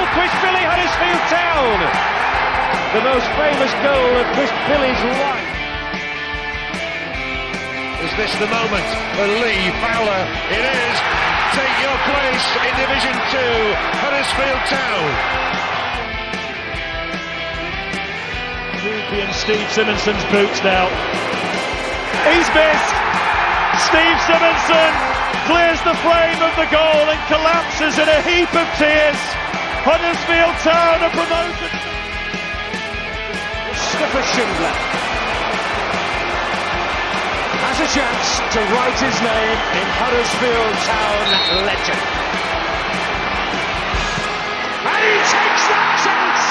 Chris Billy, Huddersfield Town. The most famous goal of Chris Billy's life. Is this the moment for Lee Fowler? It is. Take your place in Division 2, Huddersfield Town. And Steve Simonson's boots now. He's missed. Steve Simonson clears the frame of the goal and collapses in a heap of tears. Huddersfield Town are promoted. Mustafa Schindler has a chance to write his name in Huddersfield Town legend. And he takes that chance!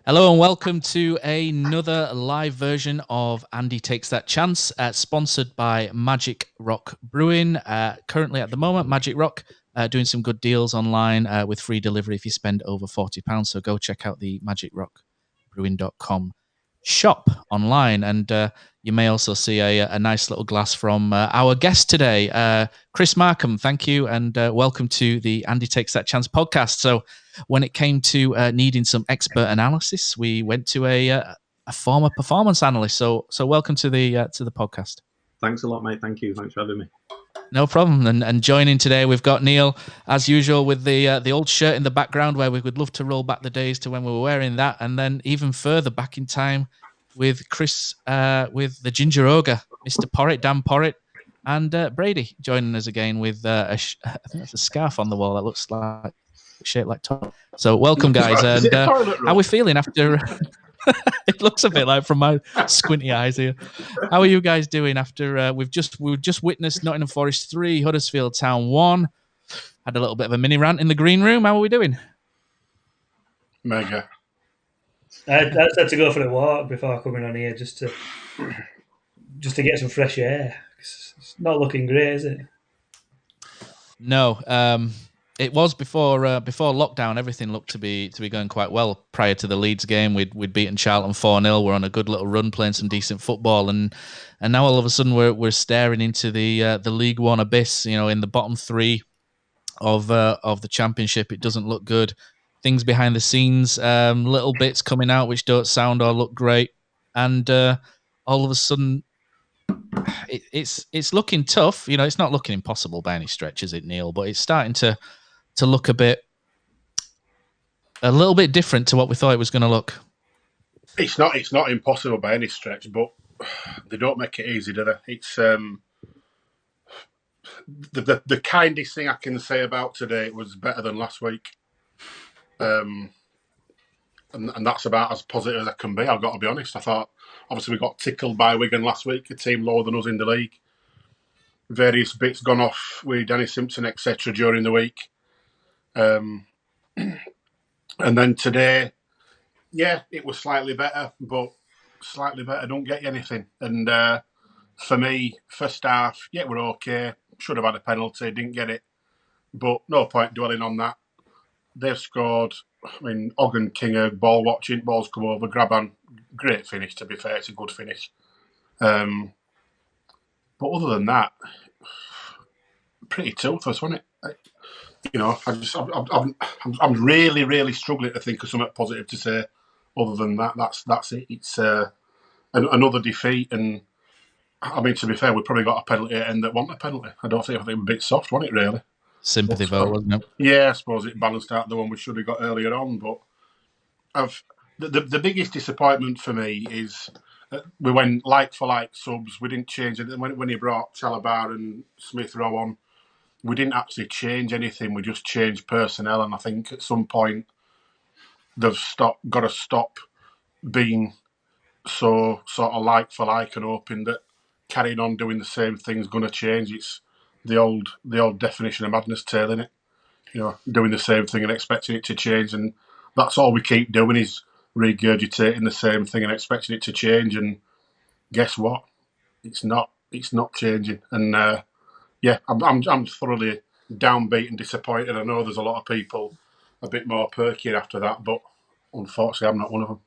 Hello and welcome to another live version of Andy Takes That Chance, sponsored by Magic Rock Brewing. Currently at the moment, Magic Rock doing some good deals online with free delivery if you spend over £40. So go check out the magicrockbrewing.com shop online. And you may also see a nice little glass from our guest today, Chris Markham. Thank you and welcome to the Andy Takes That Chance podcast. So when it came to needing some expert analysis, we went to a former performance analyst. So welcome to the podcast. Thanks a lot, mate. Thank you. Thanks for having me. No problem. And joining today, we've got Neil, as usual, with the old shirt in the background, where we would love to roll back the days to when we were wearing that, and then even further back in time with Chris, with the Ginger Ogre, Mr. Porritt, Dan Porritt, and Brady joining us again with I think that's a scarf on the wall that looks like shaped like top. So welcome, guys. And how are we feeling after? It looks a bit like from my squinty eyes here. How are you guys doing after we've just witnessed Nottingham Forest 3, Huddersfield Town 1? Had a little bit of a mini rant in the green room. How are we doing? Mega. I had to go for a walk before coming on here just to get some fresh air. It's not looking great, is it? No. It was before lockdown. Everything looked to be going quite well. Prior to the Leeds game, we'd beaten Charlton 4-0. We're on a good little run, playing some decent football, and now all of a sudden we're staring into the League One abyss. You know, in the bottom three of the Championship, it doesn't look good. Things behind the scenes, little bits coming out which don't sound or look great, and all of a sudden it's looking tough. You know, it's not looking impossible by any stretch, is it, Neil? But it's starting to look a little bit different to what we thought it was going to look. It's not impossible by any stretch, but they don't make it easy, do they? It's the kindest thing I can say about today was better than last week, and that's about as positive as I can be. I've got to be honest. I thought obviously we got tickled by Wigan last week, a team lower than us in the league. Various bits gone off with Danny Simpson, etc. during the week. And then today, yeah, it was slightly better, but slightly better don't get you anything. And for me, first half, yeah, we're okay. Should have had a penalty, didn't get it. But no point dwelling on that. They've scored. I mean, Ogden Kinger, ball watching, balls come over, grab on. Great finish, to be fair. It's a good finish. But other than that, pretty toothless, wasn't it? You know, I'm really, really struggling to think of something positive to say. Other than that, that's it. It's another defeat, and I mean, to be fair, we probably got a penalty at the end that wasn't a penalty. I think it was a bit soft, wasn't it? Really, sympathy vote, wasn't it? Yeah, I suppose it balanced out the one we should have got earlier on. But the biggest disappointment for me is we went like for like subs. We didn't change it when he brought Chalabar and Smith Rowe on. We didn't actually change anything. We just changed personnel, and I think at some point they've got to stop being so sort of like for like and hoping that carrying on doing the same thing is going to change. It's the old definition of madness tale, isn't it? You know, doing the same thing and expecting it to change, and that's all we keep doing is regurgitating the same thing and expecting it to change. And guess what? It's not changing, and. Yeah, I'm thoroughly downbeat and disappointed. I know there's a lot of people a bit more perky after that, but unfortunately, I'm not one of them.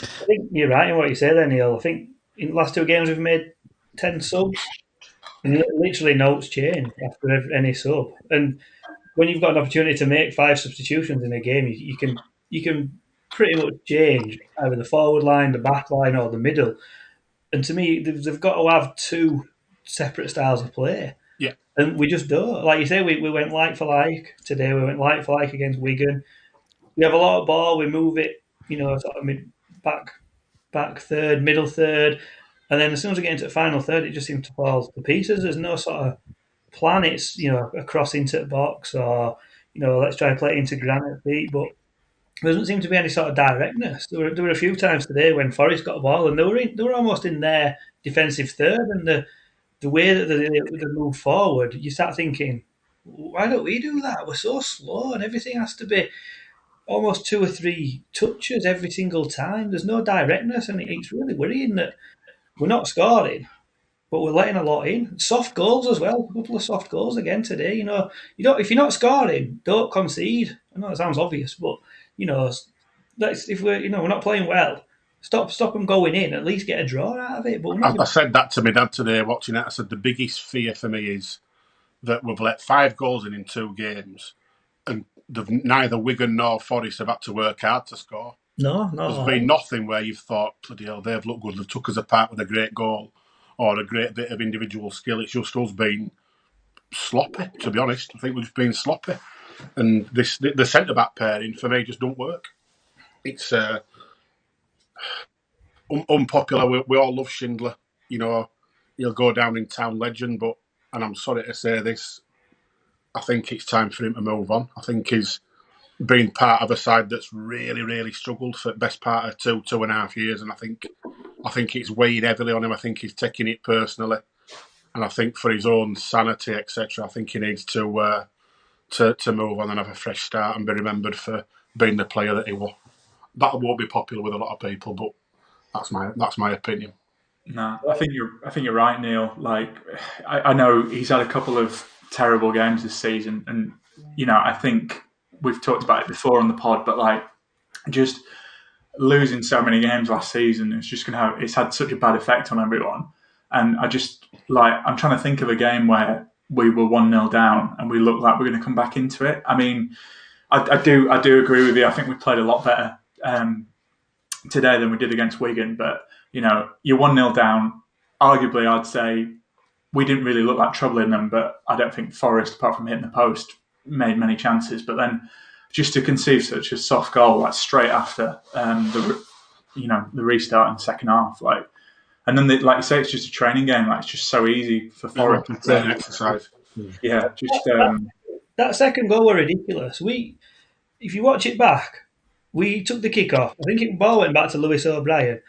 I think you're right in what you say there, Neil. I think in the last 2 games we've made 10 subs, and literally notes change after any sub. And when you've got an opportunity to make 5 substitutions in a game, you can pretty much change either the forward line, the back line, or the middle. And to me, they've got to have 2 separate styles of play. Yeah. And we just don't. Like you say, we went like for like today. We went like for like against Wigan. We have a lot of ball. We move it, sort of back third, middle third, and then as soon as we get into the final third, it just seems to fall to pieces. There's no sort of plan. It's a cross into the box, or let's try to play it into Granite feet, but there doesn't seem to be any sort of directness. There were a few times today when Forest got a ball and they were almost in their defensive third, and the way that they move forward, you start thinking, why don't we do that? We're so slow, and everything has to be almost 2 or 3 touches every single time. There's no directness, and it's really worrying that we're not scoring, but we're letting a lot in. Soft goals as well. A couple of soft goals again today. You don't. If you're not scoring, don't concede. I know it sounds obvious, but if we're not playing well, stop them going in. At least get a draw out of it. But I said that to my dad today watching it. I said the biggest fear for me is that we've let 5 goals in 2 games, and neither Wigan nor Forest have had to work hard to score. No. There's been nothing where you've thought, bloody hell, they've looked good. They've took us apart with a great goal or a great bit of individual skill. It's just us being sloppy, to be honest. I think we've just been sloppy. And the centre-back pairing, for me, just don't work. It's unpopular. We all love Schindler. He'll go down in town legend, and I'm sorry to say this, I think it's time for him to move on. I think he's been part of a side that's really, really struggled for the best part of 2.5 years, and I think it's weighed heavily on him. I think he's taking it personally, and I think for his own sanity, etc., I think he needs to move on and have a fresh start and be remembered for being the player that he was. That won't be popular with a lot of people, but that's my opinion. No, I think you're right, Neil. Like, I know he's had a couple of terrible games this season, and I think we've talked about it before on the pod, but like, just losing so many games last season, it's had such a bad effect on everyone. And I'm trying to think of a game where we were 1-0 down and we looked like we're going to come back into it. I mean, I do agree with you. I think we played a lot better today than we did against Wigan, but you're 1-0 down. Arguably, I'd say we didn't really look like troubling them, but I don't think Forest, apart from hitting the post, made many chances. But then just to conceive such a soft goal, like straight after the restart in the second half, and then like you say, it's just a training game. Like, it's just so easy for Forest. It's an exercise. Yeah, just that second goal were ridiculous. If you watch it back, we took the kick off. I think the ball went back to Lewis O'Brien,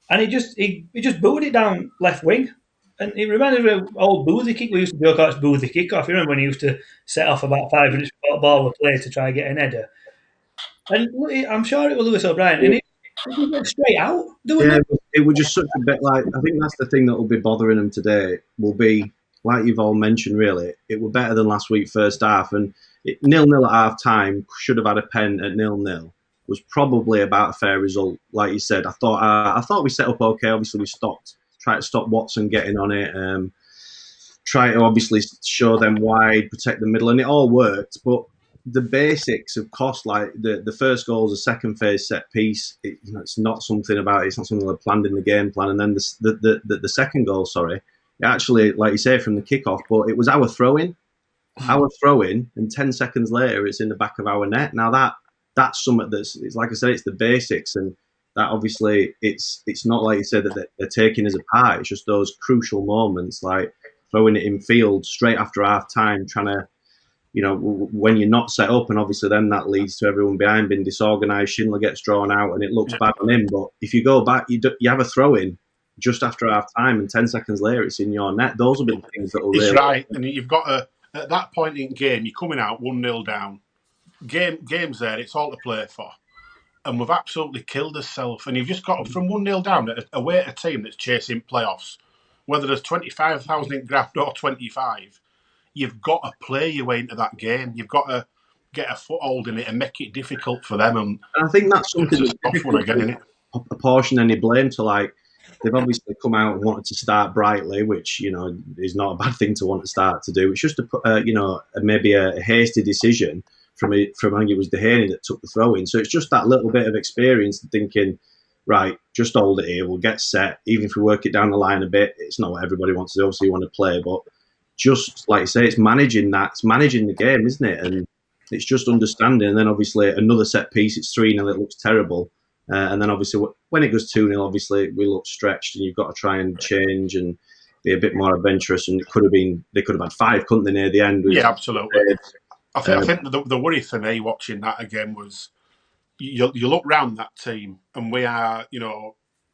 and he just booed it down left wing. And it reminded me of old Boothie kick. We used to joke out it's Boothie kick off. You remember when he used to set off about 5 minutes before the ball was played to try and get an header? And I'm sure it was Lewis O'Brien, and it went straight out. It was just such a bit like, I think that's the thing that will be bothering them today, will be, like you've all mentioned, really, it was better than last week first half, and 0-0 at half time, should have had a pen at 0-0, was probably about a fair result. Like you said, I thought we set up okay. Obviously, we tried to stop Watson getting on it, try to obviously show them wide, protect the middle, and it all worked. But the basics of cost, like the first goal is a second phase set piece. It's not something about it. It's not something they planned in the game plan. And then the second goal, actually, like you say, from the kickoff, but it was our throw-in. And 10 seconds later, it's in the back of our net. Now that's something it's like I said, it's the basics, and that obviously it's not like you said that they're taking us apart. It's just those crucial moments, like throwing it in field straight after half time, trying to, when you're not set up, and obviously then that leads to everyone behind being disorganised. Schindler gets drawn out, and it looks bad on him. But if you go back, you have a throw in just after half time, and 10 seconds later it's in your net. Those are the things that will really. It's right, and you've got at that point in game, you're coming out 1-0 down. Game's there, it's all to play for. And we've absolutely killed ourselves. And you've just got from 1-0 down away at a team that's chasing playoffs. Whether there's 25,000 in Graft or 25, you've got to play your way into that game. You've got to get a foothold in it and make it difficult for them. And I think that's something it's a that's tough one again, isn't it? Apportion any blame to, like, they've obviously come out and wanted to start brightly, which, is not a bad thing to want to start to do. It's just maybe a hasty decision from I think it was Dehaney that took the throw in. So it's just that little bit of experience and thinking, right, just hold it here, we'll get set. Even if we work it down the line a bit, it's not what everybody wants to do. Obviously you want to play, but just like you say, it's managing the game, isn't it? And it's just understanding. And then obviously another set piece, it's 3-0, it looks terrible. And then obviously when it goes 2-0, obviously we look stretched, and you've got to try and change and be a bit more adventurous. And they could have had 5, couldn't they, near the end? Yeah, absolutely. I think the worry for me watching that again was you look round that team, and we are,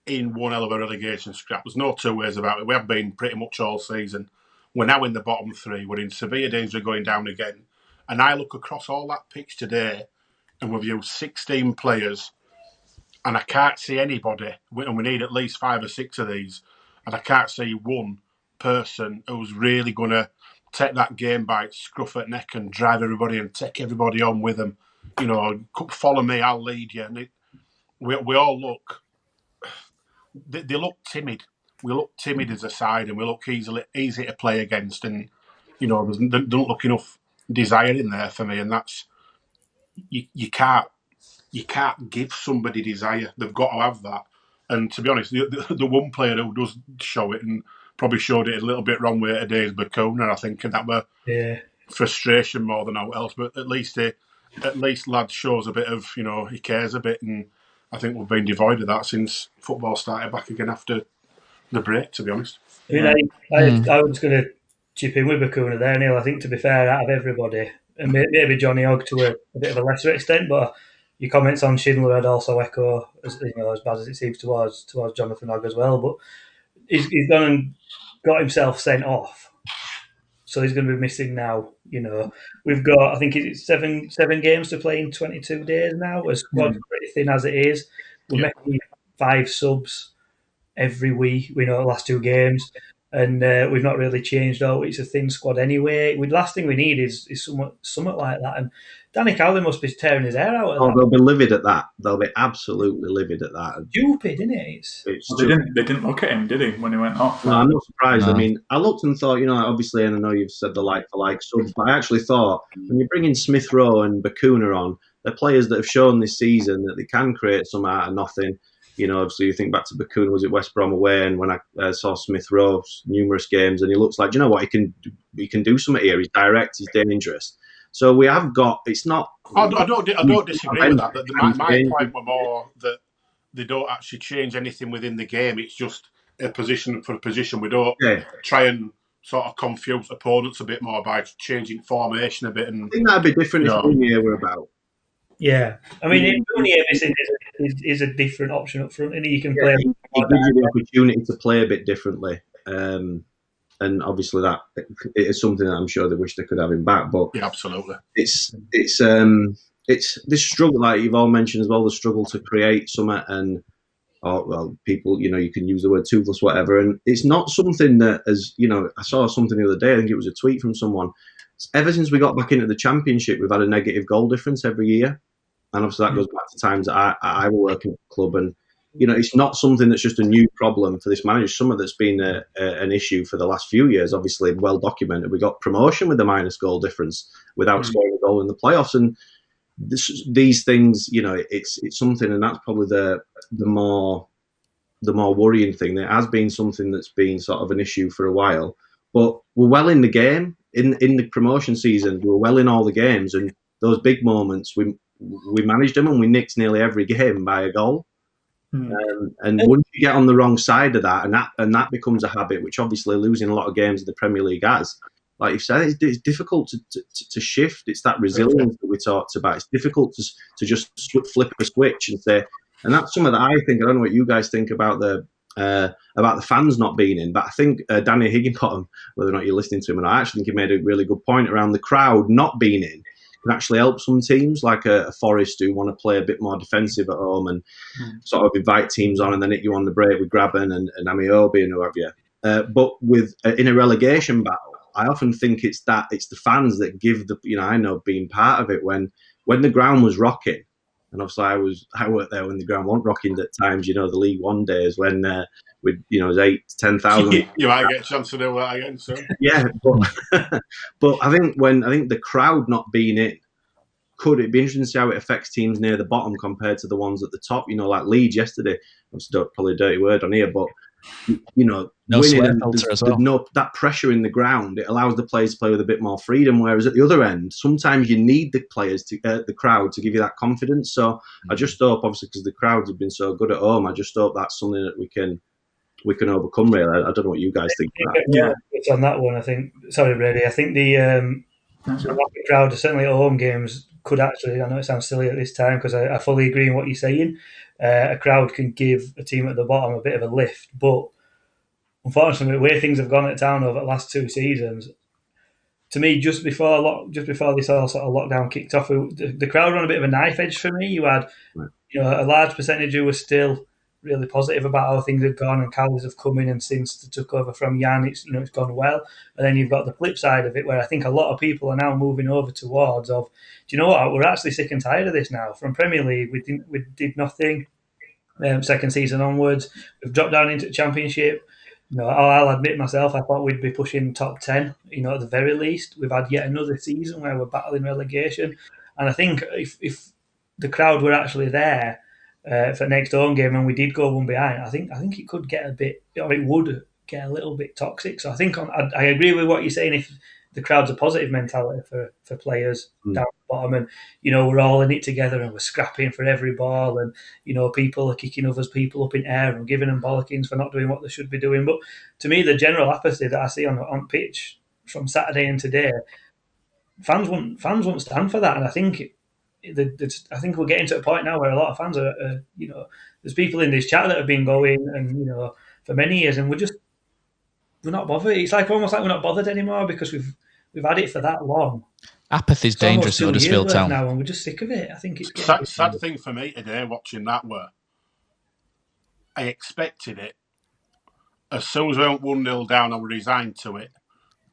in one hell of a relegation scrap. There's no two ways about it. We have been pretty much all season. We're now in the bottom 3. We're in severe danger of going down again. And I look across all that pitch today, and we've used 16 players, and I can't see anybody, and we need at least 5 or 6 of these, and I can't see one person who's really going to take that game by its scruff at neck and drive everybody and take everybody on with them. Follow me, I'll lead you. And we all look, they look timid. We look timid as a side, and we look easy to play against. And there don't look enough desire in there for me. And that's you can't give somebody desire. They've got to have that. And to be honest, the one player who does show it, and probably showed it a little bit wrong way today, is Bacuna, I think, and that were frustration more than all else. But at least lad shows a bit of, he cares a bit, and I think we've been devoid of that since football started back again after the break, to be honest. I was going to chip in with Bacuna there, Neil. I think, to be fair, out of everybody, and maybe Johnny Ogg to a bit of a lesser extent, but your comments on Schindler had also echo, as bad as it seems towards Jonathan Ogg as well. But he's gone and got himself sent off, so he's going to be missing now. We've got, I think it's seven games to play in 22 days now. We're squad pretty thin as it is. We're making 5 subs every week. We know the last 2 games, and we've not really changed. It's a thin squad anyway. The last thing we need is somewhat like that. And Danny Cowley must be tearing his hair out. They'll be livid at that. They'll be absolutely livid at that. Stupid, isn't it? They didn't look at him, did he, when he went off? No, I'm not surprised. No. I mean, I looked and thought, obviously, and I know you've said the like-for-like subs, but I actually thought when you bring in Smith Rowe and Bacuna on, they're players that have shown this season that they can create some out of nothing. Obviously, you think back to Bacuna, was it West Brom away, and when I saw Smith Rowe numerous games, and he looks like, he can do something here. He's direct, he's dangerous. So we have got. It's not. I don't disagree with that. But my point was more that they don't actually change anything within the game. It's just a position for a position. We don't try and sort of confuse opponents a bit more by changing formation a bit. And I think that'd be different if Rooney were about. Yeah, I mean, Rooney is a different option up front, and he can play. It gives you the opportunity to play a bit differently. And obviously that is something that I'm sure they wish they could have him back. But yeah, absolutely, it's this struggle, like you've all mentioned as well, the struggle to create something, and people, you can use the word toothless, whatever, and it's not something that, as I saw something the other day. I think it was a tweet from someone. Ever since we got back into the Championship, we've had a negative goal difference every year, and obviously that goes back to times that I were working at the club and. It's not something that's just a new problem for this manager. Something that's been an issue for the last few years, obviously well documented. We got promotion with the minus goal difference without scoring a goal in the playoffs, and these things, it's something, and that's probably the more worrying thing. There has been something that's been sort of an issue for a while, but we're well in the game. In the promotion season, we were well in all the games, and those big moments, we managed them, and we nicked nearly every game by a goal. And once you get on the wrong side of that, and that becomes a habit, which obviously losing a lot of games in the Premier League has, like you've said, it's difficult to shift. It's that resilience that we talked about. It's difficult to just flip a switch and say, and that's something that I think. I don't know what you guys think about the fans not being in, but I think Danny Higginbottom, whether or not you're listening to him, and I actually think he made a really good point around the crowd not being in. Can actually help some teams like a Forest who want to play a bit more defensive at home and sort of invite teams on and then hit you on the break with Graben and Amiobi and who have you. But in a relegation battle, I often think it's the fans that give the, I know being part of it when the ground was rocking, and obviously I worked there when the ground wasn't rocking at times. The League One days when with it was 8,000-10,000. You might get a chance to do that again soon. Yeah, but I think the crowd not being in, could it be interesting to see how it affects teams near the bottom compared to the ones at the top? Like Leeds yesterday. Obviously, probably a dirty word on here, but no winning, as well. no that pressure in the ground. It allows the players to play with a bit more freedom. Whereas at the other end, sometimes you need the players the crowd to give you that confidence. So I just hope, obviously, because the crowds have been so good at home, I just hope that's something that we can overcome. Really, I don't know what you guys think. It's on that one. I think. Sorry, Brady. I think the crowd, certainly at home games, could actually. I know it sounds silly at this time because I fully agree in what you're saying. A crowd can give a team at the bottom a bit of a lift, but unfortunately, the way things have gone at Town over the last 2 seasons, to me, just before this all sort of lockdown kicked off, the crowd were on a bit of a knife edge for me. You had a large percentage who were still really positive about how things had gone, and Cowleys have come in, and since they took over from Jan, it's gone well. And then you've got the flip side of it, where I think a lot of people are now moving over towards do you know what? We're actually sick and tired of this now. From Premier League, we did nothing. Second season onwards, we've dropped down into the Championship. I'll admit myself, I thought we'd be pushing top 10. At the very least, we've had yet another season where we're battling relegation, and I think if the crowd were actually there for next home game and we did go one behind, I think it could get a bit, or it would get a little bit toxic. So I think I agree with what you're saying. If the crowd's a positive mentality for players down the bottom, and we're all in it together and we're scrapping for every ball, and people are kicking others people up in air and giving them bollockings for not doing what they should be doing. But to me, the general apathy that I see on pitch from Saturday and today, fans won't stand for that, and I think we're getting to a point now where a lot of fans are there's people in this chat that have been going and for many years, and we're not bothered. It's almost like we're not bothered anymore because we've had it for that long. Apathy's dangerous at Huddersfield Town now, and we're just sick of it. I think it's sad thing for me today watching that were I expected it. As soon as I went 1-0 down, I was resigned to it,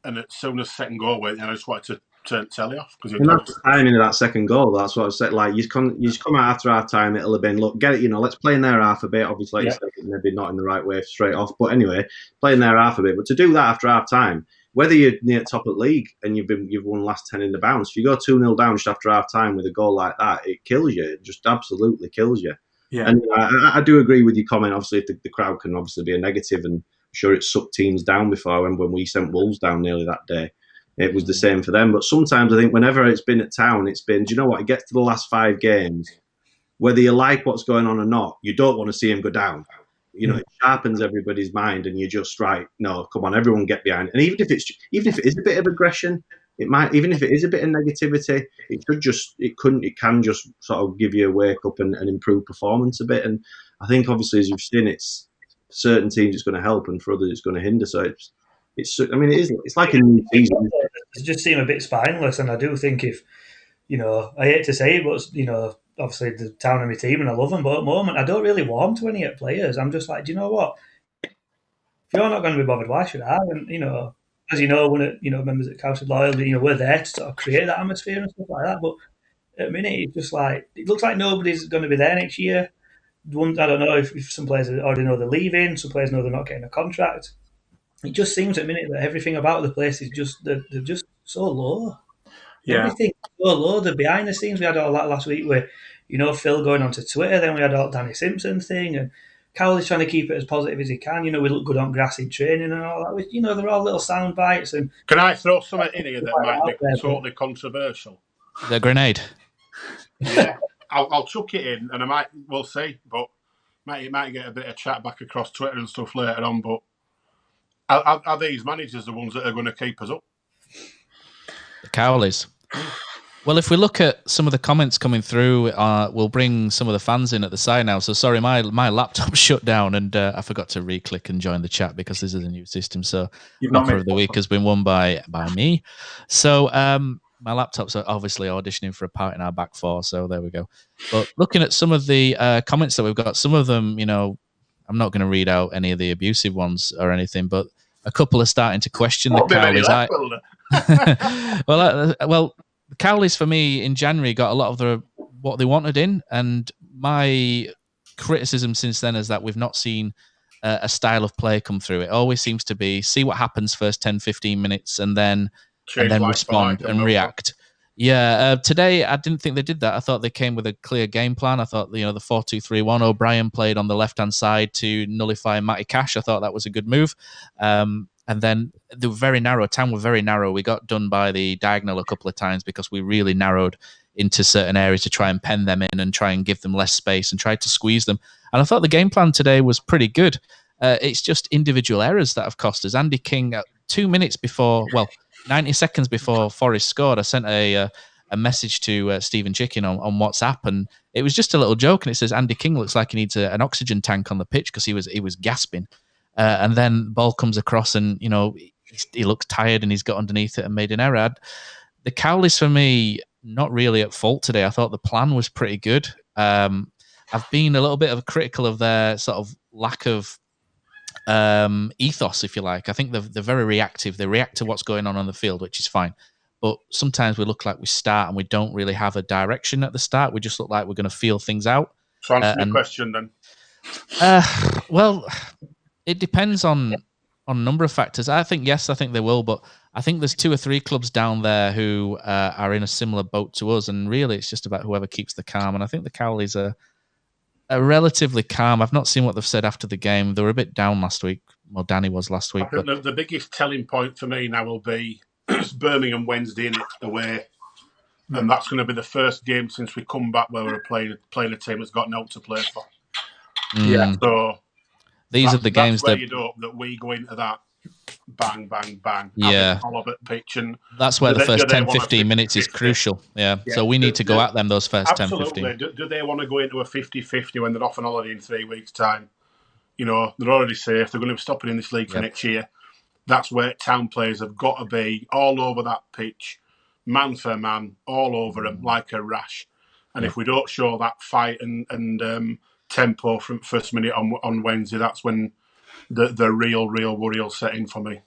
and as soon as second goal went, I just wanted to turn the telly off because that's the timing of that second goal. That's what I said. Like you come out after half time, it'll have been look, get it. Let's play in their half a bit. Obviously, maybe not in the right way straight off, but anyway, play in their half a bit. But to do that after half time, whether you're near top of league and you've won the last 10 in the bounce, if you go 2-0 down just after half time with a goal like that, it kills you. It just absolutely kills you. Yeah. And I do agree with your comment. Obviously, if the crowd can obviously be a negative, and I'm sure it sucked teams down before. I remember when we sent Wolves down nearly that day. It was the same for them. But sometimes I think whenever it's been at Town, it's been, do you know what? It gets to the last 5 games, whether you like what's going on or not, you don't want to see him go down. It sharpens everybody's mind, and you're just right. No, come on, everyone get behind. And even if it is a bit of aggression, even if it is a bit of negativity, it can just sort of give you a wake up and improve performance a bit. And I think obviously, as you've seen, it's certain teams it's going to help, and for others it's going to hinder. So it's like a new season. It just seem a bit spineless, and I do think if I hate to say it, but obviously the Town are my team and I love them, but at the moment I don't really warm to any players. I'm just like, do you know what? If you're not going to be bothered, why should I? And as you know, when members at Council Loyalty, we're there to sort of create that atmosphere and stuff like that. But at the minute, it's just like it looks like nobody's going to be there next year. I don't know if some players already know they're leaving, some players know they're not getting a contract. It just seems at the minute that everything about the place is just they're just so low. Yeah. Everything's so low. The behind the scenes, we had all that last week where, Phil going onto Twitter, then we had all Danny Simpson thing, and Cowley's trying to keep it as positive as he can. We look good on grass in training and all that. They're all little sound bites. And can I throw something in here that might be totally controversial? The grenade. Yeah, I'll chuck it in, and we'll see, but it might get a bit of chat back across Twitter and stuff later on, but are these managers the ones that are going to keep us up? The Cowleys. Well, if we look at some of the comments coming through, we'll bring some of the fans in at the side now. So sorry, my laptop shut down, and I forgot to re-click and join the chat because this is a new system. So offer of the week has been won by me. So my laptop's obviously auditioning for a part in our back four. So there we go. But looking at some of the comments that we've got, some of them, I'm not going to read out any of the abusive ones or anything, but a couple are starting to question the Won't be many Cowleys. left, will there? Well, the Cowleys for me in January got a lot of what they wanted in, and my criticism since then is that we've not seen a style of play come through. It always seems to be see what happens first 10, 15 minutes and then respond and react. Yeah, today I didn't think they did that. I thought they came with a clear game plan. I thought the 4-2-3-1. O'Brien played on the left-hand side to nullify Matty Cash. I thought that was a good move. And then they were very narrow. Town were very narrow. We got done by the diagonal a couple of times because we really narrowed into certain areas to try and pen them in and try and give them less space and tried to squeeze them. And I thought the game plan today was pretty good. It's just individual errors that have cost us. Andy King, 2 minutes before, 90 seconds before Forest scored, I sent a message to Stephen Chicken on WhatsApp, and it was just a little joke, and it says Andy King looks like he needs an oxygen tank on the pitch because he was gasping. And then the ball comes across, and he looks tired, and he's got underneath it and made an error. The Cowleys for me, not really at fault today. I thought the plan was pretty good. I've been a little bit critical of their sort of lack of ethos, if you like. I think they're very reactive. They react to what's going on the field, which is fine. But sometimes we look like we start and we don't really have a direction at the start. We just look like we're going to feel things out. So answer the question then. Well, it depends on a number of factors. I think they will, but I think there's 2 or 3 clubs down there who are in a similar boat to us, and really it's just about whoever keeps the calm. And I think the Cowleys are relatively calm. I've not seen what they've said after the game. They were a bit down last week. Well, Danny was last week. I think the biggest telling point for me now will be Birmingham Wednesday away. And that's going to be the first game since we come back where we're playing a team that's got no to play for. Yeah. So these are the games that you'd hope that we go into that bang, bang, bang. Yeah. All of it pitch. And that's where the first 10, 15 minutes is crucial. Yeah. So we need to go at them those first 10, 15. Do they want to go into a 50-50 when they're off on holiday in 3 weeks' time? They're already safe. They're going to be stopping in this league for next year. That's where Town players have got to be all over that pitch, man for man, all over them like a rash. And if we don't show that fight and tempo from first minute on Wednesday, that's when the real worry will set in for me.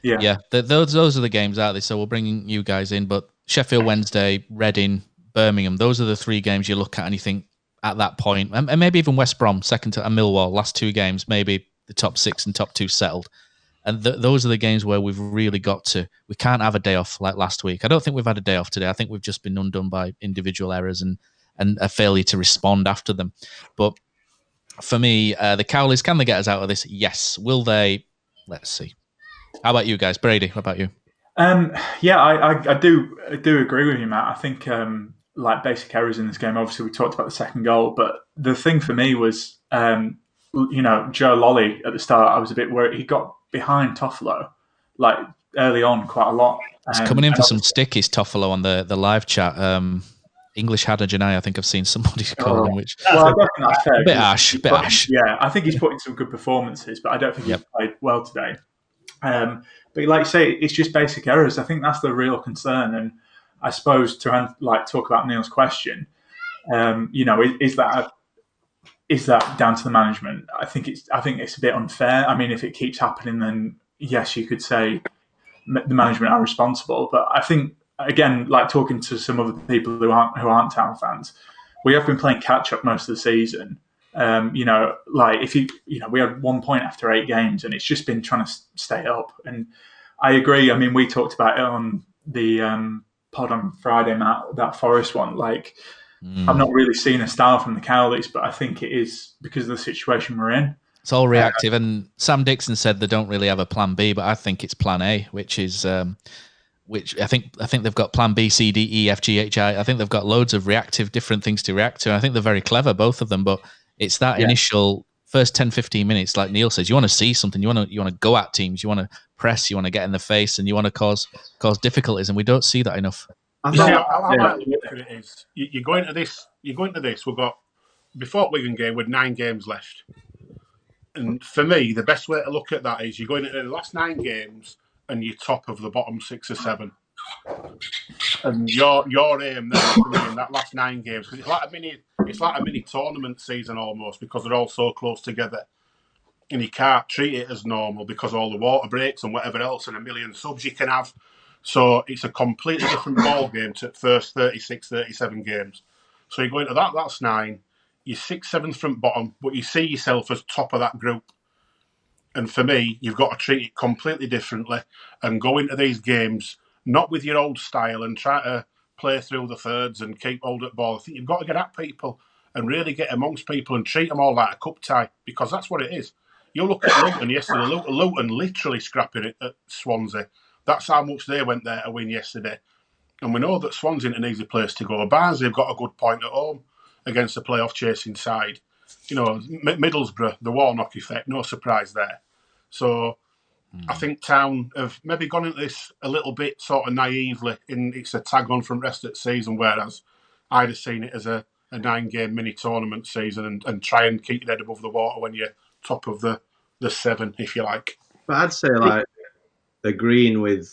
Yeah. Those are the games, aren't they? So we'll bring you guys in, but Sheffield Wednesday, Reading, Birmingham, those are the 3 games you look at and you think at that point, and maybe even West Brom, second to Millwall, last 2 games, maybe the top 6 and top 2 settled. And those are the games where we've really got to. We can't have a day off like last week. I don't think we've had a day off today. I think we've just been undone by individual errors and a failure to respond after them. But for me, the Cowleys, can they get us out of this? Yes. Will they? Let's see. How about you guys? Brady, how about you? I do agree with you, Matt. I think basic errors in this game. Obviously, we talked about the second goal, but the thing for me was, Joe Lolly at the start. I was a bit worried. He got behind Toffolo early on quite a lot. He's coming in for some stickies, Toffolo, on the live chat. English Hadda Janai, I think I've seen somebody call him, which I don't think that's fair. A bit ash. Yeah, I think he's put in some good performances, but I don't think he's played well today. But like you say, it's just basic errors. I think that's the real concern. And I suppose to talk about Neil's question, is that down to the management? I think it's a bit unfair. I mean, if it keeps happening, then yes, you could say the management are responsible. But I think, again, talking to some other people who aren't Town fans, we have been playing catch up most of the season. We had 1 point after 8 games, and it's just been trying to stay up. And I agree. I mean, we talked about it on the pod on Friday, Matt, that Forest one. I've not really seen a style from the Cowleys, but I think it is because of the situation we're in. It's all reactive, and Sam Dixon said they don't really have a plan B, but I think it's plan A, which is which I think they've got plan B, C, D, E, F, G, H, I. I think they've got loads of reactive different things to react to. And I think they're very clever, both of them, but it's that initial first 10, 15 minutes, like Neil says, you want to see something, you want to go at teams, you want to press, you want to get in the face, and you want to cause difficulties, and we don't see that enough. How I look at it is, you go into this. We've got, before Wigan game, with 9 games left, and for me, the best way to look at that is you're going into the last 9 games and you're top of the bottom 6 or 7, and your aim then is to win that last 9 games, because it's like a mini tournament season almost, because they're all so close together. and you can't treat it as normal because all the water breaks and whatever else and a million subs you can have. So it's a completely different ball game to first 36, 37 games. So you go into that's 9. You're 6th, 7th from bottom, but you see yourself as top of that group. And for me, you've got to treat it completely differently and go into these games not with your old style and try to play through the thirds and keep hold at ball. I think you've got to get at people and really get amongst people and treat them all like a cup tie, because that's what it is. You look at Luton yesterday. Luton literally scrapping it at Swansea. That's how much they went there to win yesterday. And we know that Swansea ain't an easy place to go. Barnsley have got a good point at home against the playoff chasing side. You know, Middlesbrough, the Warnock effect, no surprise there. So I think Town have maybe gone into this a little bit sort of naively in it's a tag on from rest of the season, whereas I'd have seen it as a 9-game mini tournament season and try and keep your head above the water when you're top of the 7, if you like. But I'd say, like, agreeing with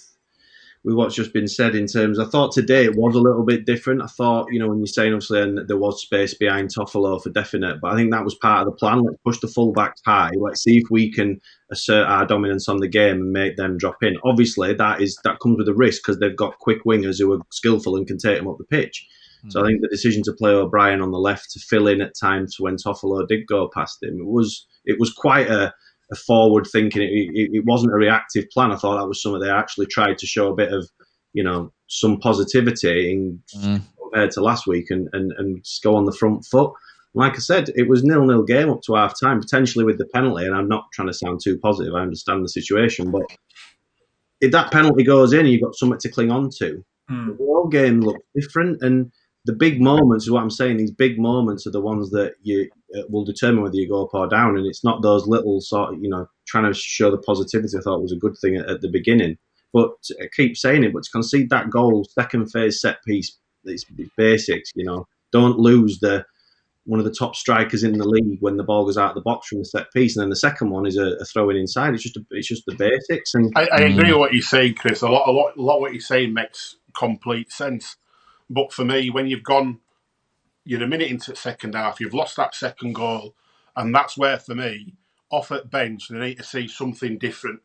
what's just been said in terms, I thought today it was a little bit different. I thought, you know, when you're saying obviously and there was space behind Toffolo for definite, but I think that was part of the plan. Let's push the fullbacks high. Let's see if we can assert our dominance on the game and make them drop in. Obviously, that comes with a risk because they've got quick wingers who are skillful and can take them up the pitch. So I think the decision to play O'Brien on the left to fill in at times when Toffolo did go past him, it was quite a forward thinking. It wasn't a reactive plan. I thought that was something they actually tried to show a bit of, you know, some positivity compared to last week and go on the front foot. Like I said, it was 0-0 game up to half time, potentially with the penalty. And I'm not trying to sound too positive. I understand the situation, but if that penalty goes in, you've got something to cling on to. The whole game looked different, and the big moments is what I'm saying. These big moments are the ones that you will determine whether you go up or down, and it's not those little sort of, you know, trying to show the positivity. I thought was a good thing at the beginning, but I keep saying it. But to concede that goal, second phase set piece, it's basics. You know, don't lose one of the top strikers in the league when the ball goes out of the box from the set piece, and then the second one is a throw in inside. It's just the basics. And I agree with what you're saying, Chris. A lot what you're saying makes complete sense. But for me, when you're a minute into the second half, you've lost that second goal, and that's where, for me, off at bench, they need to see something different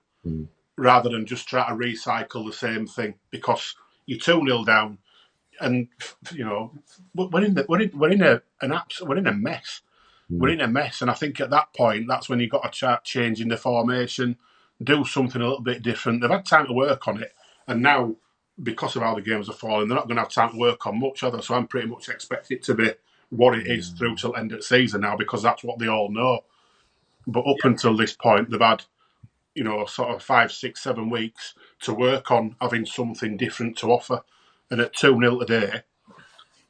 rather than just try to recycle the same thing, because you're 2-0 down, and you know we're in a mess. We're in a mess, and I think at that point, that's when you've got to start changing the formation, do something a little bit different. They've had time to work on it, and now, because of how the games are falling, they're not going to have time to work on much other. So I'm pretty much expect it to be what it is through till end of the season now, because that's what they all know. But up until this point, they've had, you know, sort of 5, 6, 7 weeks to work on having something different to offer. And at 2-0 today,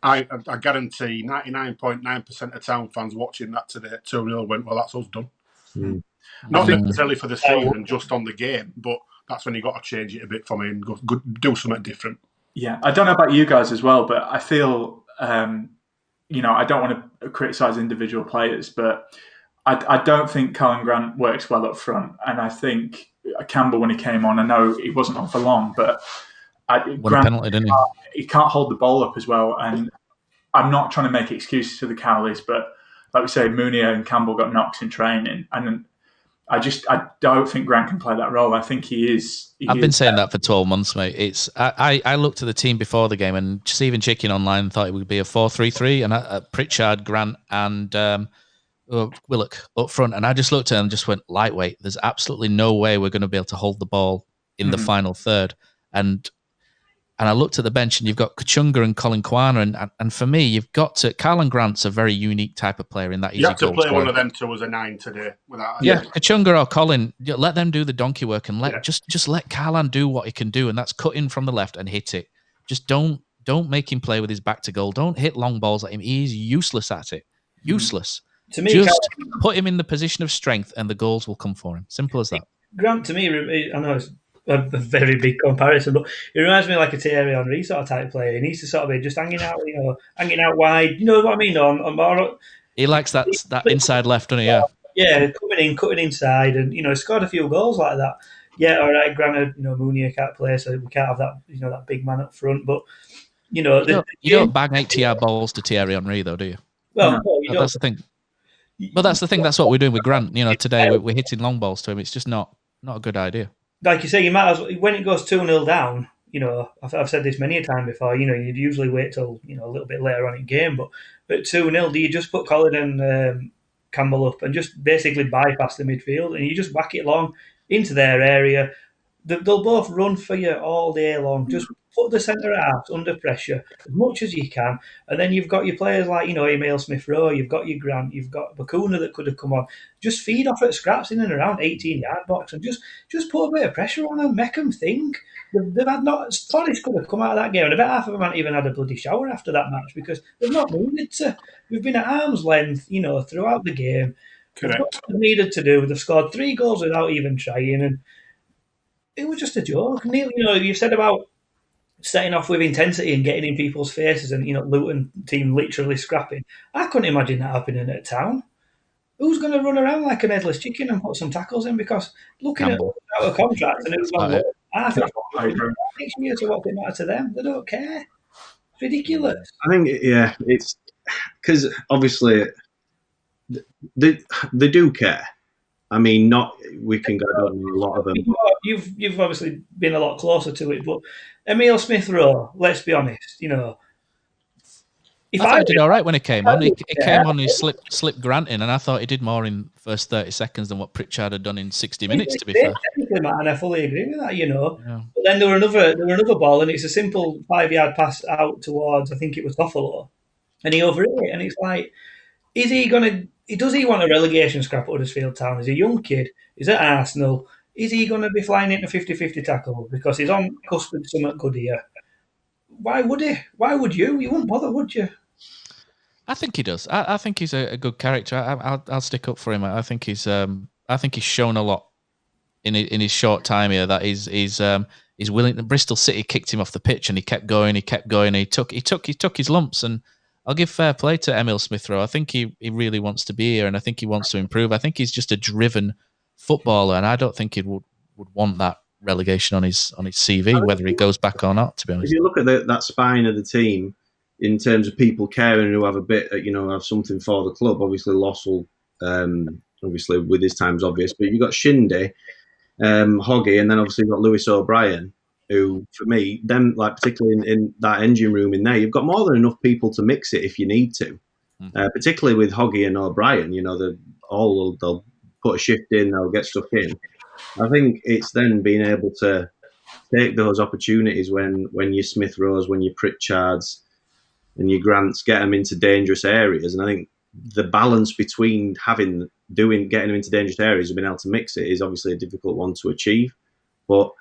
I guarantee 99.9% of Town fans watching that today at 2-0 went, well, that's us done. Not necessarily for the season, just on the game, but that's when you got to change it a bit for me and go do something different. Yeah, I don't know about you guys as well, but I feel, you know, I don't want to criticise individual players, but I don't think Colin Grant works well up front. And I think Campbell, when he came on, I know he wasn't on for long, but Grant, penalty, didn't he can't hold the ball up as well. And I'm not trying to make excuses to the Cowleys, but like we say, Mounier and Campbell got knocks in training, and I don't think Grant can play that role. I think he is. I've been saying that for 12 months, mate. I looked at the team before the game, and Stephen Chicken online thought it would be a 4-3-3, and Pritchard, Grant, and Willock up front. And I just looked at him and just went, lightweight. There's absolutely no way we're going to be able to hold the ball in the final third. And I looked at the bench, and you've got Kachunga and Colin Kwana, and for me, you've got to. Carlin Grant's a very unique type of player in that he's you have to play scorer. one of them two as a 9 today. Kachunga or Colin, let them do the donkey work, and just let Carlin do what he can do, and that's cut in from the left and hit it. Just don't make him play with his back to goal. Don't hit long balls at him. He's useless at it. Useless. To me, just put him in the position of strength, and the goals will come for him. Simple as that. Grant, to me, I know it's a very big comparison, but it reminds me like a Thierry Henry sort of type player. He needs to sort of be just hanging out wide. You know what I mean? On more, he likes that inside left, doesn't he? Yeah. Yeah, cutting inside, and scored a few goals like that. Yeah, all right. Granted, Mounier can't play, so we can't have that that big man up front. But you don't bang 80-yard balls to Thierry Henry, though, do you? Well, no, you don't. That's the thing. But that's the thing. That's what we're doing with Grant. Today we're hitting long balls to him. It's just not a good idea. Like you say, you might as well, when it goes 2-0 down. I've said this many a time before. You'd usually wait till a little bit later on in game, but at 2-0, do you just put Collin and Campbell up and just basically bypass the midfield and you just whack it long into their area? They'll both run for you all day long. Just put the centre halves under pressure as much as you can, and then you've got your players like Emile Smith-Rowe, you've got your Grant, you've got Bakuna that could have come on. Just feed off at scraps in and around 18-yard box, and just put a bit of pressure on them, make them think. They've had Forest could have come out of that game, and about half of them haven't even had a bloody shower after that match because they've not needed to. We've been at arm's length, throughout the game. Correct. What they've needed to do. They've scored 3 goals without even trying, and it was just a joke. Neil, you've said about setting off with intensity and getting in people's faces and, Luton team literally scrapping. I couldn't imagine that happening at Town. Who's going to run around like an headless chicken and put some tackles in? Because looking Campbell. at out of contract and it was on loan, I think agree. next year, so what it matter to them? They don't care. It's ridiculous. I think, it's because obviously they do care. I mean, we can go down a lot of them. You've obviously been a lot closer to it, but Emile Smith-Rowe, let's be honest, I thought he did all right when he came on. He came on, he slipped Grant in, and I thought he did more in the first 30 seconds than what Pritchard had done in 60 minutes, to be fair. Technically, Matt, and I fully agree with that, Yeah. But then there were another ball, and it's a simple 5-yard pass out towards, I think it was Toffolo, and he overhit it, and it's like, does he want a relegation scrap at Huddersfield Town? He's a young kid, he's at Arsenal, is he going to be flying into 50-50 tackle because he's on cusp of something good here? Why would he? Why would you? You wouldn't bother, would you? I think he does. I think he's a good character. I'll stick up for him. I think he's shown a lot in his short time here. That he's willing. Bristol City kicked him off the pitch, and he kept going. He took his lumps, and I'll give fair play to Emile Smith-Rowe. I think he really wants to be here, and I think he wants to improve. I think he's just a driven footballer, and I don't think he would want that relegation on his CV, whether he goes back or not. To be honest, if you look at that spine of the team, in terms of people caring who have a bit, have something for the club. Obviously, Lossell, obviously with his time's obvious, but you've got Shindy, Hoggy, and then obviously you've got Lewis O'Brien, who, for me, them, like particularly in that engine room in there, you've got more than enough people to mix it if you need to. Particularly with Hoggy and O'Brien, they'll put a shift in, they'll get stuck in. I think it's then being able to take those opportunities when your Smith-Rowes, when your Pritchards, and your Grants, get them into dangerous areas. And I think the balance between getting them into dangerous areas and being able to mix it is obviously a difficult one to achieve. But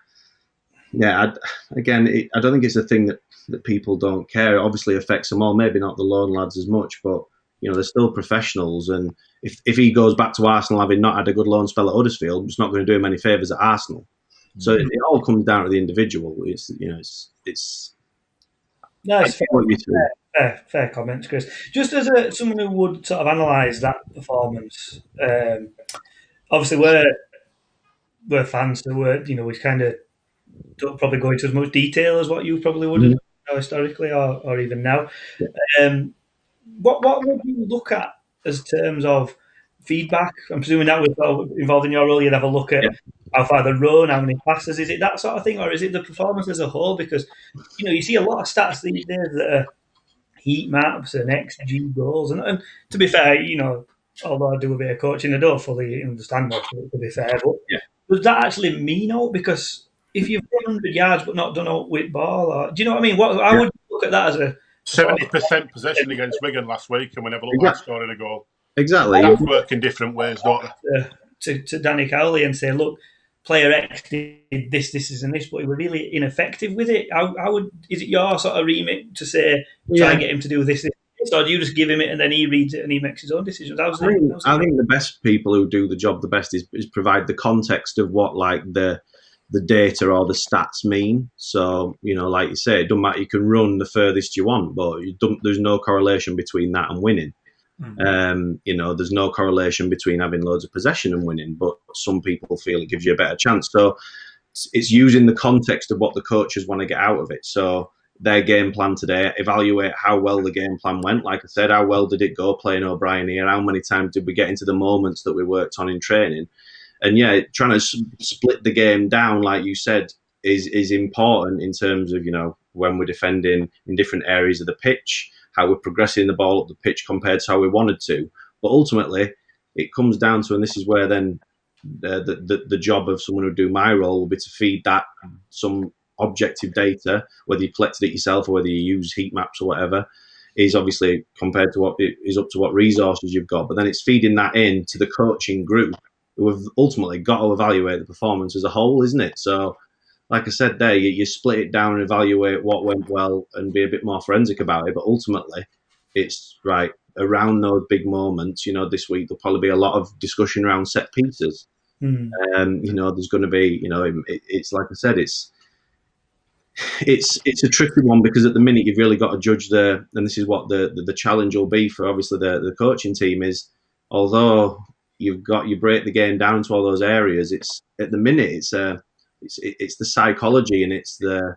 yeah, I don't think it's a thing that people don't care. It obviously affects them all. Maybe not the lone lads as much, but they're still professionals. And if he goes back to Arsenal having not had a good loan spell at Huddersfield, it's not going to do him any favours at Arsenal. So it all comes down to the individual. It's fair comments, Chris. Just as someone who would sort of analyse that performance, obviously we're fans, so we kind of don't probably go into as much detail as what you probably would have historically or even now. Yeah. What would you look at as terms of feedback? I'm presuming that was involved in your role. You'd have a look at how far they run, how many passes. Is it that sort of thing, or is it the performance as a whole? Because you see a lot of stats these days that are heat maps and XG goals, and to be fair, although I do a bit of coaching, I don't fully understand most of it, to be fair. But does that actually mean out? Because if you've run 100 yards but not done out with ball, or do you know what I mean? I would look at that as a 70% possession against Wigan last week, and we never looked like scoring a goal. Exactly. They work in different ways, don't they? To Danny Cowley and say, look, player X did this, and this, but he was really ineffective with it. Is it your sort of remit to say, try and get him to do this, or do you just give him it and then he reads it and he makes his own decisions? I think the best people who do the job the best is provide the context of what the data or the stats mean. So, like you say, it doesn't matter. You can run the furthest you want, but there's no correlation between that and winning. There's no correlation between having loads of possession and winning, but some people feel it gives you a better chance. So it's using the context of what the coaches want to get out of it. So their game plan today, evaluate how well the game plan went. Like I said, how well did it go playing O'Brien here? How many times did we get into the moments that we worked on in training? And yeah, trying to split the game down, like you said, is important in terms of, when we're defending in different areas of the pitch, how we're progressing the ball up the pitch compared to how we wanted to. But ultimately, it comes down to, and this is where then the job of someone who do my role will be to feed that some objective data, whether you collected it yourself or whether you use heat maps or whatever, is obviously compared to what it is up to what resources you've got. But then it's feeding that in to the coaching group who have ultimately got to evaluate the performance as a whole, isn't it? So, like I said there, you split it down and evaluate what went well and be a bit more forensic about it. But ultimately, it's right around those big moments. This week there'll probably be a lot of discussion around set pieces. There's going to be, it's like I said, it's a tricky one because at the minute you've really got to judge and this is what the challenge will be for obviously the coaching team is, although you break the game down into all those areas, it's at the minute it's the psychology and it's the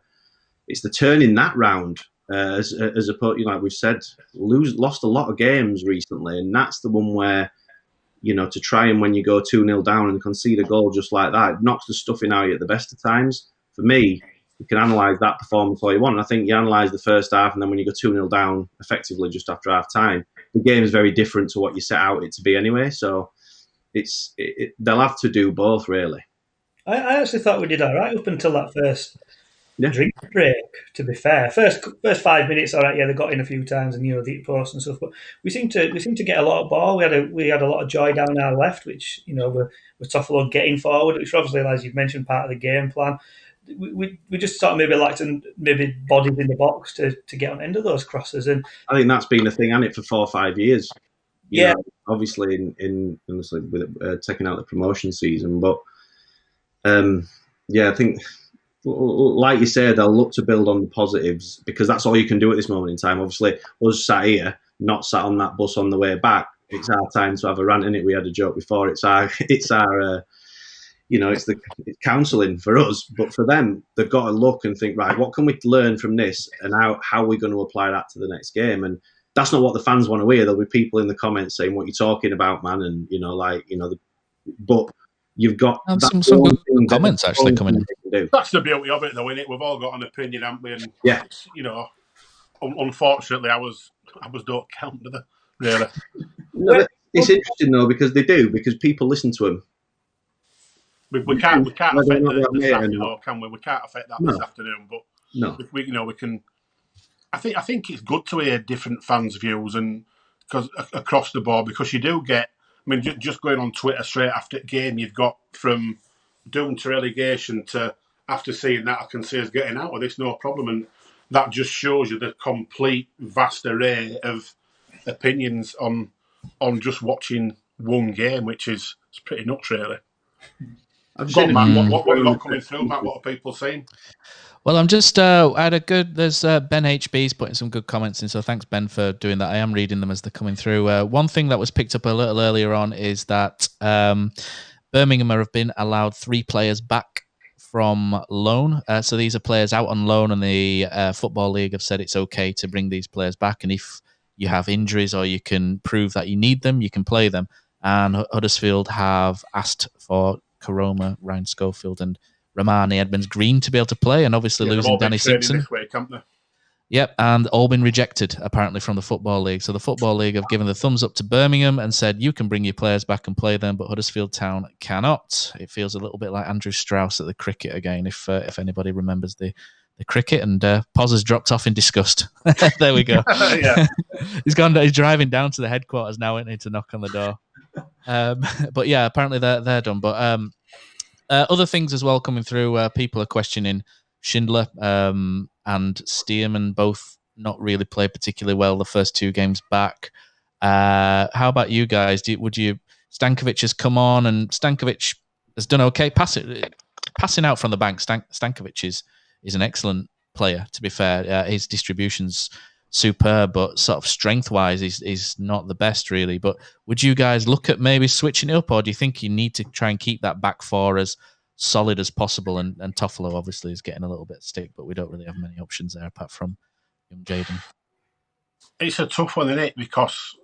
turning that round as opposed, like we've said, lost a lot of games recently, and that's the one where to try and when you go 2-0 down and concede a goal just like that, it knocks the stuffing out of you at the best of times. For me, you can analyse that performance all you want. And I think you analyse the first half, and then when you go 2-0 down effectively just after half time, the game is very different to what you set out it to be anyway. So they'll have to do both, really. I actually thought we did all right up until that first drink break, to be fair. First 5 minutes, all right, yeah, they got in a few times and the post and stuff, but we seemed to get a lot of ball. We had a lot of joy down our left, which we're tough luck getting forward, which obviously, as you've mentioned, part of the game plan. We just sort of maybe lacked maybe bodies in the box to get on end of those crosses, and I think that's been the thing, hasn't it, for 4 or 5 years. Yeah, obviously in with taking out the promotion season, but I think, like you said, they'll look to build on the positives because that's all you can do at this moment in time. Obviously, us sat here, not sat on that bus on the way back. It's our time to have a rant in it. We had a joke before. It's our it's counselling for us, but for them, they've got to look and think, right, what can we learn from this, and how are we going to apply that to the next game? And that's not what the fans want to hear. There'll be people in the comments saying, "What you're talking about, man?" And but you've got some good comments actually coming in. That's the beauty of it, though, isn't it? We've all got an opinion, haven't we? And yeah, unfortunately, I was don't count, do they? Really. No, it's interesting though because people listen to them. We can't affect the Saturday, though, can we? We can't affect that this afternoon, but no, we can. I think it's good to hear different fans' views and because across the board, because you do get. I mean, just going on Twitter straight after the game, you've got from doomed to relegation to after seeing that I can see us getting out of this no problem, and that just shows you the complete vast array of opinions on just watching one game, which is pretty nuts, really. Matt, what have you got coming through, Matt? What are people saying? Well, I'm just, I had a good, there's Ben HB's putting some good comments in, so thanks, Ben, for doing that. I am reading them as they're coming through. One thing that was picked up a little earlier on is that Birmingham have been allowed 3 players back from loan. So these are players out on loan, and the Football League have said it's okay to bring these players back, and if you have injuries or you can prove that you need them, you can play them. And Huddersfield have asked for Karoma, Ryan Schofield, and Romani Edmonds-Green to be able to play, and obviously losing Danny Simpson. This week, haven't they? Yep, and all been rejected apparently from the Football League. So the Football League have given the thumbs up to Birmingham and said you can bring your players back and play them, but Huddersfield Town cannot. It feels a little bit like Andrew Strauss at the cricket again, if anybody remembers the cricket. And Poz has dropped off in disgust. There we go. Yeah. He's driving down to the headquarters now, isn't he, to knock on the door. But yeah, apparently they're done. But other things as well coming through. People are questioning Schindler and Stearman, both not really played particularly well the first 2 games back. How about you guys? Stankovic has come on, and Stankovic has done okay. Passing out from the bank, Stankovic is an excellent player, to be fair. His distribution's superb, but sort of strength-wise, he's not the best, really. But would you guys look at maybe switching it up, or do you think you need to try and keep that back 4 as solid as possible. And Toffolo obviously is getting a little bit of stick, but we don't really have many options there apart from young Jaden. It's a tough one, isn't it? Because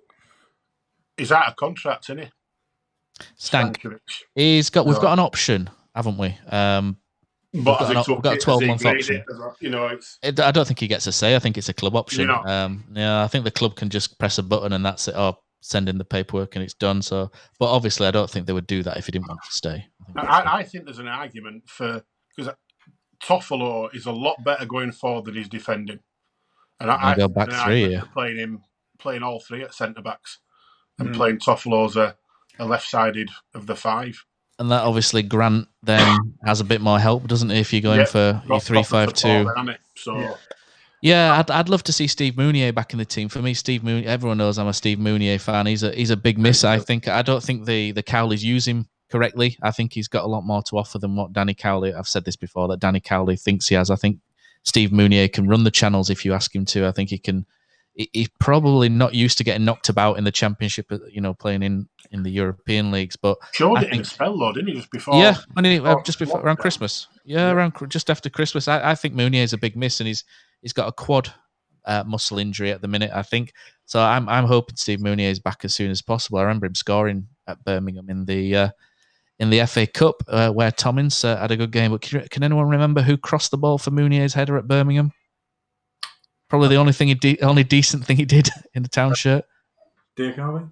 he's out of contract, isn't he? Stankovic. We've got an option, haven't we? We've got a 12-month option. I don't think he gets a say. I think it's a club option. I think the club can just press a button and that's it. Or send in the paperwork and it's done. So, but obviously, I don't think they would do that if he didn't want to stay. I think there's an argument because Toffolo is a lot better going forward than he's defending. And I go back three, playing all three at centre backs and playing Toffolo as a left-sided of the five. And that obviously Grant then has a bit more help, doesn't he? If you're going for your 3-5-2. Yeah, I'd love to see Steve Mounier back in the team. For me, Steve Mounier, everyone knows I'm a Steve Mounier fan. He's a big miss. I don't think the Cowleys use him correctly. I think he's got a lot more to offer than what Danny Cowley. I've said this before that Danny Cowley thinks he has. I think Steve Mounier can run the channels if you ask him to. I think he can. He's probably not used to getting knocked about in the Championship, playing in the European leagues. But showed it in a spell, though, didn't he? Just before, just before around Christmas. Yeah, just after Christmas. I think Mounier is a big miss, and he's got a quad muscle injury at the minute, I think. So I'm hoping Steve Mounier is back as soon as possible. I remember him scoring at Birmingham in the FA Cup where Tommins had a good game. But can anyone remember who crossed the ball for Mounier's header at Birmingham? Probably the only decent thing he did in the Town shirt. Dear Harvey?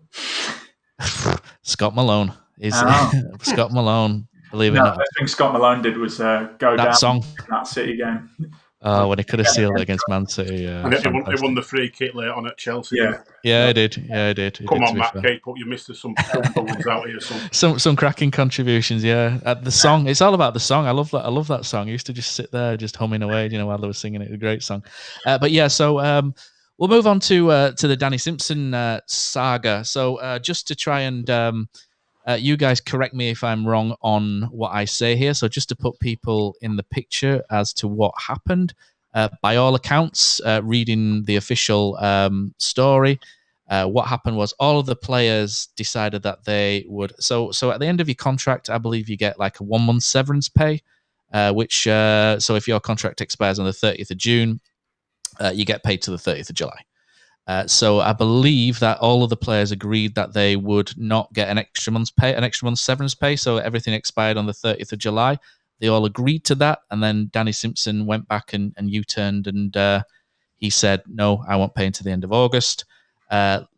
Scott Malone. Scott Malone, believe it or not. The thing Scott Malone did was go down song in that City game. Oh, when he could have sealed it against Man City. And he won the free kick later on at Chelsea. Yeah, he did. Come on, Matt, keep up. You missed some ones out here. Some cracking contributions, yeah. The song, it's all about the song. I love that song. I used to just sit there just humming away, while they were singing it. A great song. But yeah, so we'll move on to the Danny Simpson saga. So just to try and you guys correct me if I'm wrong on what I say here. So just to put people in the picture as to what happened, by all accounts, reading the official story, what happened was all of the players decided that they would. So at the end of your contract, I believe you get like a 1 month severance pay, which so if your contract expires on the 30th of June, you get paid to the 30th of July. So I believe that all of the players agreed that they would not get an extra month's severance pay. So everything expired on the 30th of July. They all agreed to that. And then Danny Simpson went back and U-turned and he said, no, I won't pay until the end of August.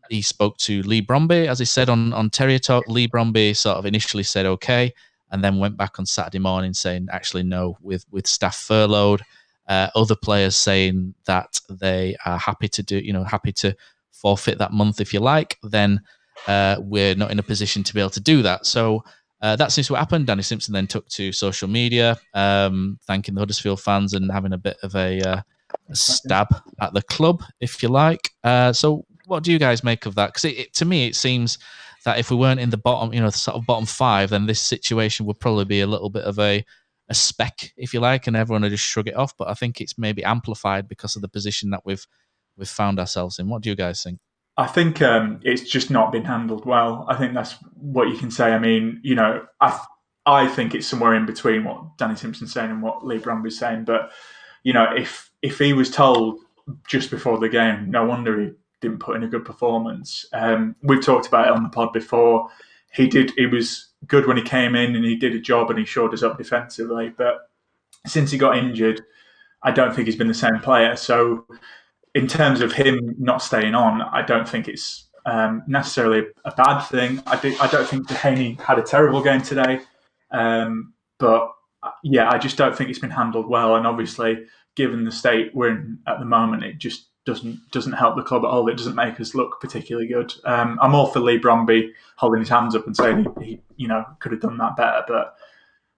He spoke to Lee Bromby, as he said on Terrier Talk. Lee Bromby sort of initially said okay, and then went back on Saturday morning saying, actually, no, with staff furloughed. Other players saying that they are happy to forfeit that month if you like, then we're not in a position to be able to do that. So that seems to what happened. Danny Simpson then took to social media, thanking the Huddersfield fans and having a bit of a stab at the club, if you like. So what do you guys make of that? Because to me, it seems that if we weren't in the bottom, sort of bottom five, then this situation would probably be a little bit of a speck, if you like, and everyone will just shrug it off. But I think it's maybe amplified because of the position that we've found ourselves in. What do you guys think? I think it's just not been handled well. I think that's what you can say. I mean, I think it's somewhere in between what Danny Simpson's saying and what Lee Bromby's saying. But if he was told just before the game, no wonder he didn't put in a good performance. We've talked about it on the pod before. He was good when he came in and he did a job and he showed us up defensively. But since he got injured, I don't think he's been the same player. So in terms of him not staying on, I don't think it's necessarily a bad thing. I don't think Dehaney had a terrible game today. But yeah, I just don't think it's been handled well. And obviously, given the state we're in at the moment, it just doesn't help the club at all. It doesn't make us look particularly good. I'm all for Lee Bromby holding his hands up and saying he could have done that better. But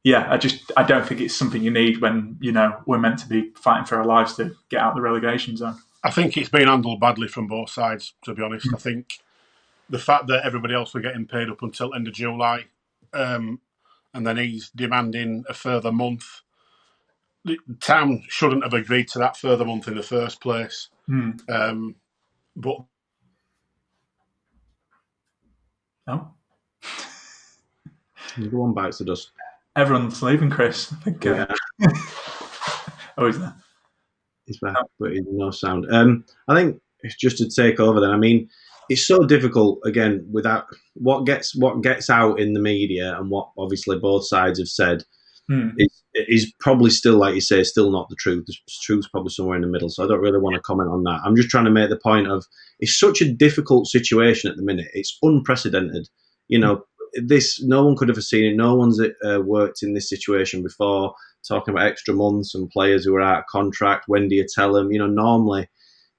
yeah, I don't think it's something you need when we're meant to be fighting for our lives to get out the relegation zone. I think it's been handled badly from both sides, to be honest. I think the fact that everybody else were getting paid up until end of July, and then he's demanding a further month. The Town shouldn't have agreed to that further month in the first place. But the one bites the dust. Everyone's leaving, Chris. I think. Yeah. Oh, is there? He's back, but he's no sound. I think it's just to take over. Then I mean, it's so difficult again without what gets out in the media and what obviously both sides have said is probably still, like you say, still not the truth. The truth's probably somewhere in the middle. So I don't really want to comment on that. I'm just trying to make the point of it's such a difficult situation at the minute. It's unprecedented. You know, this no one could have seen it. No one's worked in this situation before. Talking about extra months and players who are out of contract. When do you tell them? You know, normally,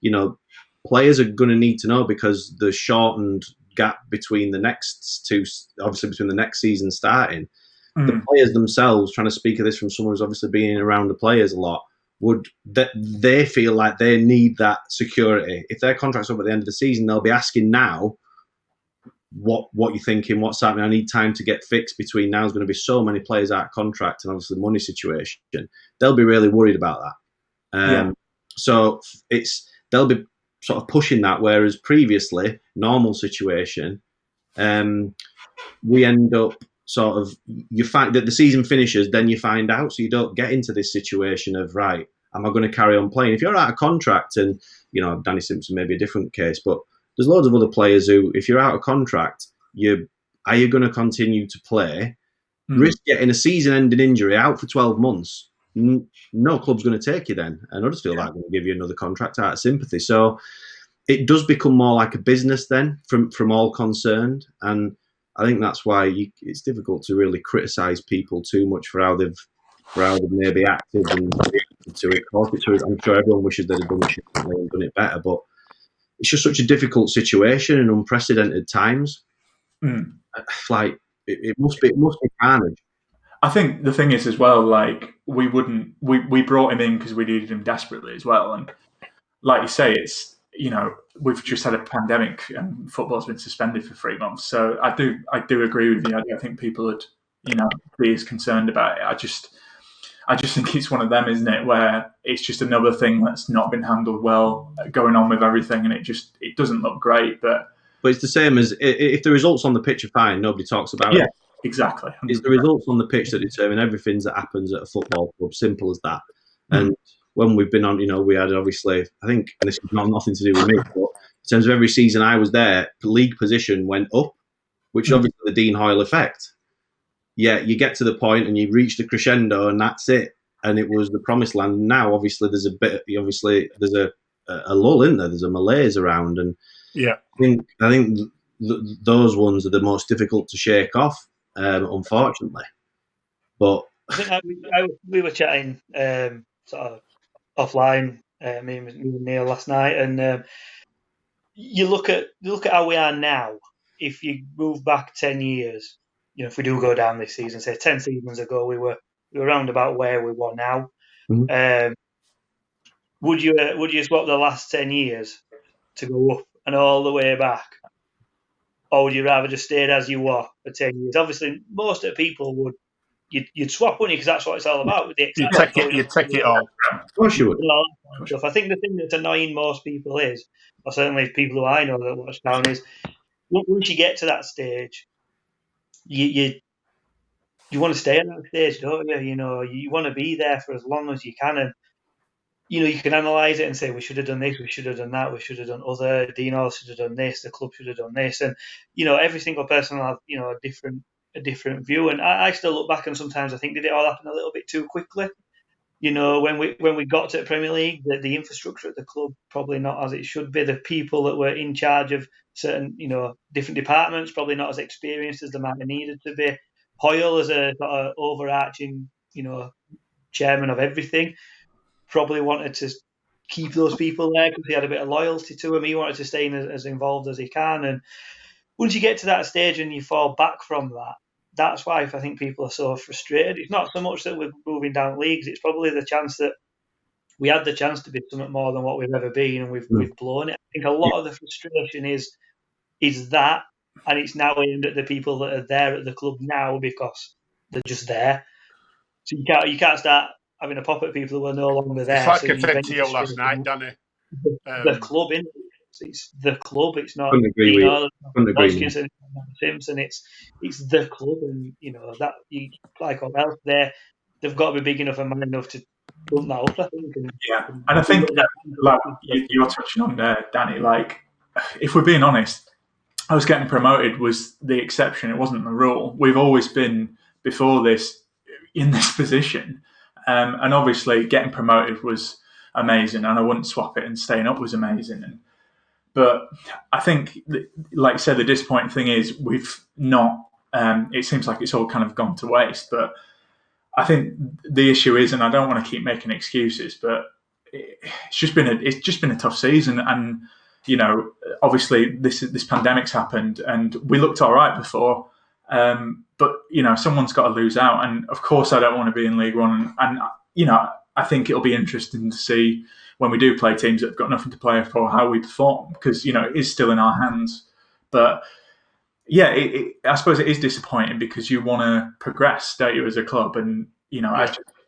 you know, players are going to need to know because the shortened gap between the next two, obviously between the next season starting, the players themselves, trying to speak of this from someone who's obviously been around the players a lot, they feel like they need that security. If their contract's up at the end of the season, they'll be asking now, what you're thinking, what's happening. I need time to get fixed between now. There's going to be so many players out of contract and obviously the money situation. They'll be really worried about that. So they'll be sort of pushing that, whereas previously, normal situation, we end up sort of, you find that the season finishes, then you find out, so you don't get into this situation of, right, am I going to carry on playing? If you're out of contract, and, you know, Danny Simpson may be a different case, but there's loads of other players who, if you're out of contract, are you going to continue to play? Risk getting a season-ending injury out for 12 months. No club's going to take you then. And Huddersfield aren't going to give you another contract out of sympathy. So it does become more like a business then from all concerned. And I think that's why it's difficult to really criticise people too much for how they've maybe acted and reacted to it. I'm sure everyone wishes they'd have done it better, but it's just such a difficult situation in unprecedented times. Like it must be carnage. I think the thing is as well, like we brought him in because we needed him desperately as well, and like you say, it's, you know, we've just had a pandemic and football's been suspended for 3 months. So I do agree with you. I think people would, you know, be as concerned about it. I just think it's one of them, isn't it, where it's just another thing that's not been handled well going on with everything, and it doesn't look great. But it's the same as if the results on the pitch are fine, nobody talks about it. Yeah, exactly. 100%. It's the results on the pitch that determine everything that happens at a football club. Simple as that. And when we've been on, you know, we had obviously, I think, and this is nothing to do with me, but in terms of every season I was there, the league position went up, which is obviously the Dean Hoyle effect. Yeah, you get to the point and you reach the crescendo and that's it. And it was the promised land. Now, obviously, there's a lull in there. There's a malaise around, and yeah, I think those ones are the most difficult to shake off, unfortunately. But I think we were chatting sort of offline, me and Neil last night, and you look at how we are now. If you move back 10 years, you know, if we do go down this season, say 10 seasons ago, we were around about where we were now. Would you swap the last 10 years to go up and all the way back, or would you rather just stayed as you were for 10 years? Obviously, most of the people would. You'd swap, wouldn't you? Because that's what it's all about. With the you'd take it all. Of course you would. I think the thing that's annoying most people is, or certainly people who I know that watch Town, is once you get to that stage, you want to stay at that stage, don't you? You know, you want to be there for as long as you can, and you know, you can analyse it and say we should have done this, we should have done that, we should have done other. Dean Hall should have done this, the club should have done this, and you know, every single person will have, you know, a different view. And I still look back and sometimes I think, did it all happen a little bit too quickly? You know, when we got to the Premier League, the infrastructure at the club probably not as it should be. The people that were in charge of certain, you know, different departments probably not as experienced as they might have needed to be. Hoyle, as a sort of overarching, you know, chairman of everything, probably wanted to keep those people there because he had a bit of loyalty to him. He wanted to stay in as involved as he can. And once you get to that stage and you fall back from that, that's why I think people are so frustrated. It's not so much that we're moving down leagues. It's probably the chance that we had the chance to be something more than what we've ever been, and we've blown it. I think a lot of the frustration is that, and it's now aimed at the people that are there at the club now because they're just there. So you can't start having a pop at people who are no longer there. It's like so I said to you last night, Danny. The club, innit? It's the club. It's not Couldn't agree with you. Couldn't agree more. Hodgkinson, Simpson. It's the club, and that you like all else there. They've got to be big enough and man enough to bump that up, I think. And I think like you're touching on there, Danny. Like, if we're being honest, I was getting promoted was the exception. It wasn't the rule. We've always been before this in this position, and obviously getting promoted was amazing, and I wouldn't swap it. And staying up was amazing. But I think, like I said, the disappointing thing is we've not. It seems like it's all kind of gone to waste, but I think the issue is, and I don't want to keep making excuses, but it's just been a tough season, and obviously this pandemic's happened, and we looked all right before, but someone's got to lose out, and of course I don't want to be in League One, and I think it'll be interesting to see when we do play teams that have got nothing to play for how we perform, because it is still in our hands, but. Yeah, I suppose it is disappointing because you want to progress, don't you, as a club? And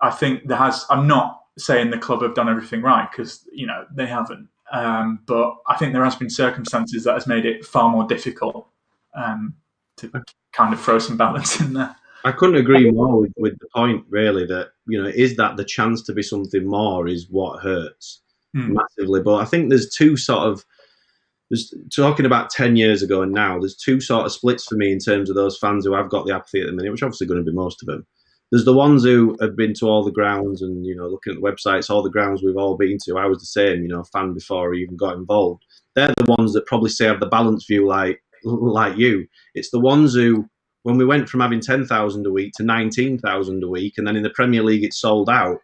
I think there has. I'm not saying the club have done everything right because they haven't. But I think there has been circumstances that has made it far more difficult to kind of throw some balance in there. I couldn't agree more with the point, really, that is that the chance to be something more is what hurts massively. But I think there's two sort of. Talking about 10 years ago and now, there's two sort of splits for me in terms of those fans who have got the apathy at the minute, which obviously going to be most of them. There's the ones who have been to all the grounds and, looking at the websites, all the grounds we've all been to. I was the same, fan before I even got involved. They're the ones that probably say have the balanced view like you. It's the ones who, when we went from having 10,000 a week to 19,000 a week, and then in the Premier League it's sold out,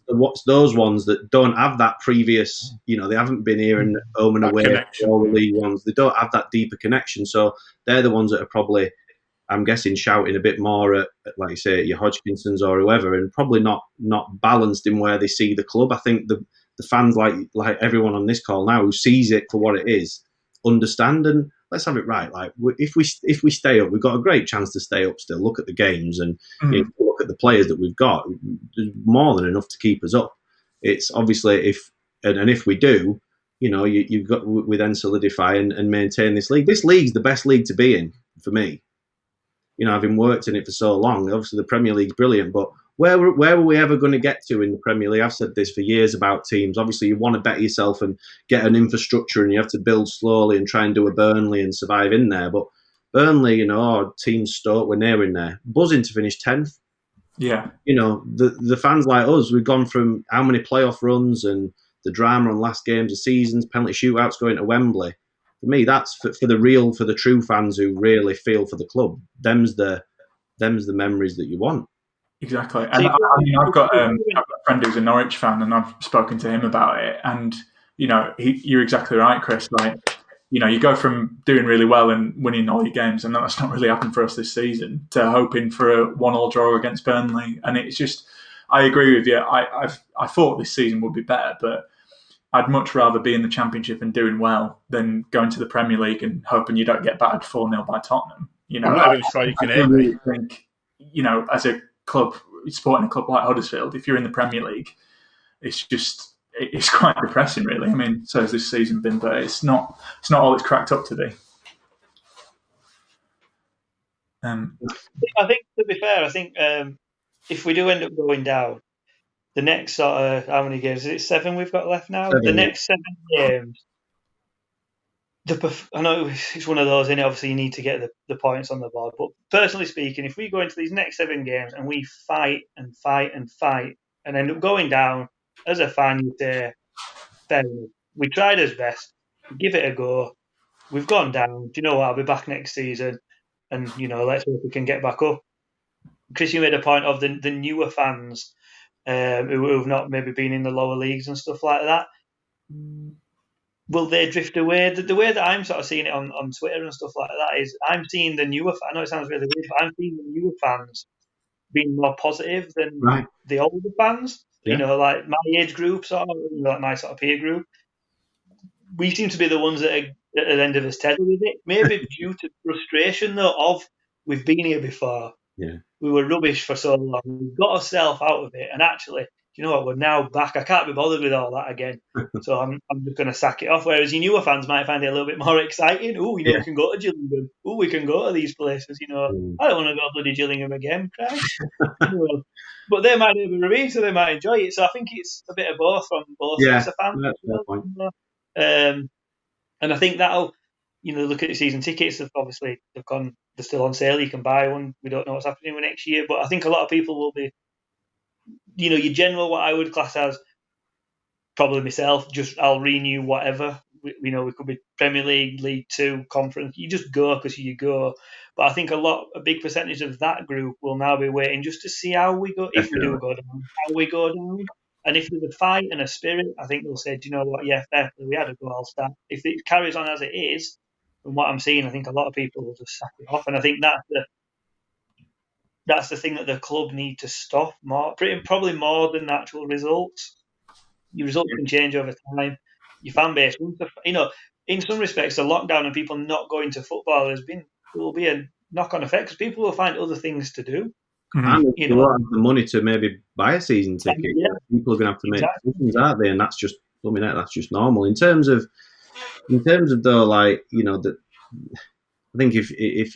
what's those ones that don't have that previous, they haven't been here and home and away, all the league ones, they don't have that deeper connection, so they're the ones that are probably, I'm guessing, shouting a bit more at like you say, at your Hodgkinsons or whoever, and probably not balanced in where they see the club. I think the fans, like everyone on this call now, who sees it for what it is, understand, and let's have it right. Like, if we stay up, we've got a great chance to stay up still. Look at the games and look at the players that we've got. There's more than enough to keep us up. It's obviously if we do, you've got, we then solidify and maintain this league. This league's the best league to be in for me. Having worked in it for so long, obviously the Premier League's brilliant, but where were we ever going to get to in the Premier League? I've said this for years about teams. Obviously, you want to better yourself and get an infrastructure, and you have to build slowly and try and do a Burnley and survive in there. But Burnley, teams Stoke, we're near in there, buzzing to finish 10th. Yeah. The fans like us, we've gone from how many playoff runs and the drama on last games of seasons, penalty shootouts going to Wembley. For me, that's for the true fans who really feel for the club. Them's the memories that you want. Exactly. And I've got a friend who's a Norwich fan, and I've spoken to him about it. And, you're exactly right, Chris. Like, you go from doing really well and winning all your games, and that's not really happened for us this season, to hoping for a 1-1 draw against Burnley. And it's just, I agree with you. I thought this season would be better, but I'd much rather be in the Championship and doing well than going to the Premier League and hoping you don't get battered 4-0 by Tottenham. I'm not even sure you can hear me. I think, as a club, supporting a club like Huddersfield, if you're in the Premier League, it's quite depressing, really. I mean, so has this season been, but it's not all it's cracked up to be. I think, to be fair, if we do end up going down, the next sort of, how many games? Is it 7 we've got left now? 7. The next 7 games, I know it's one of those, and obviously you need to get the points on the board. But personally speaking, if we go into these next 7 games and we fight and fight and fight and end up going down, as a fan, you say, fair enough. We tried our best. Give it a go. We've gone down. Do you know what? I'll be back next season, and let's hope we can get back up. Chris, you made a point of the newer fans who have not maybe been in the lower leagues and stuff like that. Will they drift away? The way that I'm sort of seeing it on Twitter and stuff like that is I'm seeing the newer. I know it sounds really weird, but I'm seeing the newer fans being more positive than the older fans. Yeah. Like my age group, sort of, like my sort of peer group. We seem to be the ones that are at the end of the tether with it. Maybe due to frustration, though, of we've been here before. Yeah. We were rubbish for so long. We got ourselves out of it. And actually, you know what, we're now back. I can't be bothered with all that again. So I'm just going to sack it off. Whereas your newer fans might find it a little bit more exciting. Oh, we can go to Gillingham. Oh, we can go to these places. I don't want to go to bloody Gillingham again, Christ. But they might never remain, so they might enjoy it. So I think it's a bit of both from both sets of fans. And I think that'll, look at the season tickets. Obviously, they're still on sale. You can buy one. We don't know what's happening with next year, but I think a lot of people will be, your general, what I would class as, probably myself, just I'll renew whatever. We could be Premier League, League Two, Conference. You just go because you go. But I think a big percentage of that group will now be waiting just to see how we go, if we do go down, how we go down. And if there's a fight and a spirit, I think they'll say, do you know what? Yeah, fair play, we had a go, I'll start. If it carries on as it is, from what I'm seeing, I think a lot of people will just sack it off. And I think that's the thing that the club need to stop more, probably more than the actual results. Your results can change over time. Your fan base, in some respects, the lockdown and people not going to football will be a knock-on effect because people will find other things to do. And they won't have the money to maybe buy a season ticket. People are going to have to make decisions, aren't they? And that's just normal. In terms of though, I think if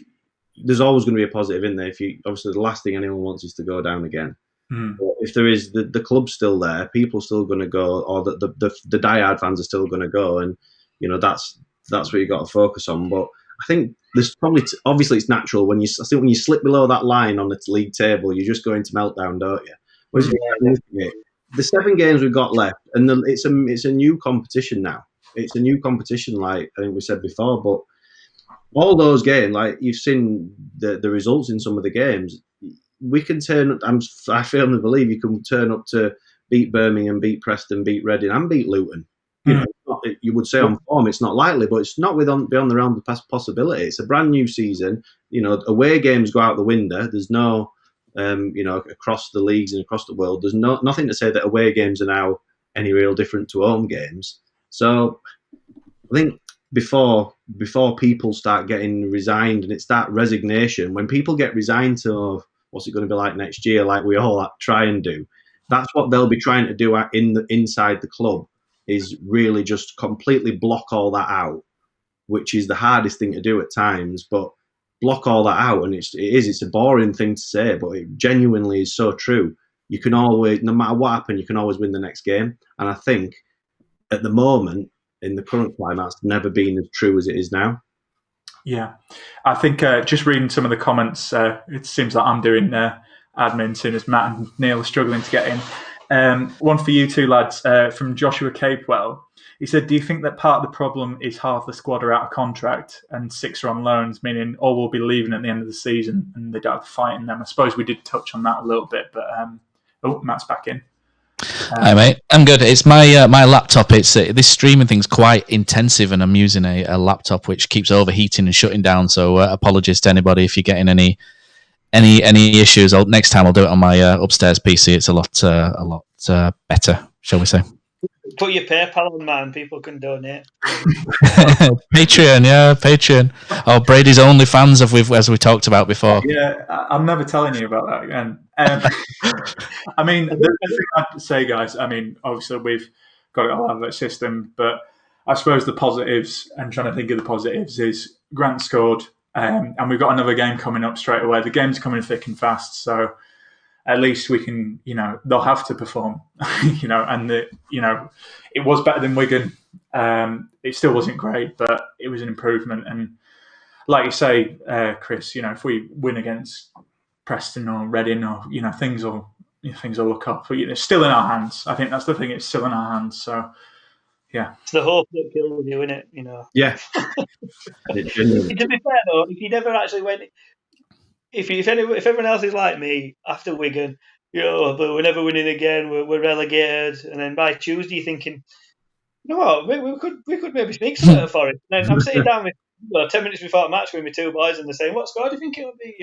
there's always going to be a positive in there. Obviously the last thing anyone wants is to go down again. But if there is the club's still there, people are still going to go, or the diehard fans are still going to go, and that's what you got to focus on. But I think there's probably obviously it's natural when you slip below that line on the league table, you just go into meltdown, don't you? Whereas the 7 games we've got left, and it's a new competition now. It's a new competition, like I think we said before. But all those games, like you've seen the results in some of the games. We can turn. I firmly believe you can turn up to beat Birmingham, beat Preston, beat Reading, and beat Luton. You would say on form it's not likely, but it's not beyond the realm of possibility. It's a brand new season. Away games go out the window. There's no, across the leagues and across the world, there's nothing to say that away games are now any real different to home games. So I think before people start getting resigned, and it's that resignation, when people get resigned to what's it going to be like next year, like we all try and do, that's what they'll be trying to do inside the club, is really just completely block all that out, which is the hardest thing to do at times, but block all that out. And it's a boring thing to say, but it genuinely is so true. You can always, no matter what happens, you can always win the next game. And I think at the moment, in the current climate, it's never been as true as it is now. Yeah, I think just reading some of the comments, it seems like I'm doing admin soon as Matt and Neil are struggling to get in. One for you two lads, from Joshua Capewell. He said, do you think that part of the problem is half the squad are out of contract and 6 are on loans, meaning all will be leaving at the end of the season and they don't have to fight in them? I suppose we did touch on that a little bit, but Matt's back in. Hi mate, I'm good. It's my laptop. It's this streaming thing's quite intensive, and I'm using a laptop which keeps overheating and shutting down. So apologies to anybody if you're getting any issues. Next time I'll do it on my upstairs PC. It's a lot better, shall we say? Put your PayPal on, man. People can donate. Patreon. Oh, Brady's OnlyFans, as we talked about before. Yeah, I'm never telling you about that again. I mean, the thing I have to say, guys, I mean, obviously we've got it all out of that system, but I suppose the positives, and trying to think of the positives, is Grant scored, and we've got another game coming up straight away. The game's coming thick and fast, so at least we can, they'll have to perform, and it was better than Wigan. It still wasn't great, but it was an improvement. And like you say, Chris, if we win against Preston or Reading, or things will look up. But it's still in our hands. I think that's the thing. It's still in our hands. So yeah, it's the hope that kills you, isn't it? Yeah. To be fair though, if you never actually went. If everyone else is like me after Wigan, but we're never winning again, we're relegated, and then by Tuesday you're thinking, you know what, we could maybe sneak something for it. And then I'm sitting down with 10 minutes before the match with my 2 boys, and they're saying, "What score do you think it will be?"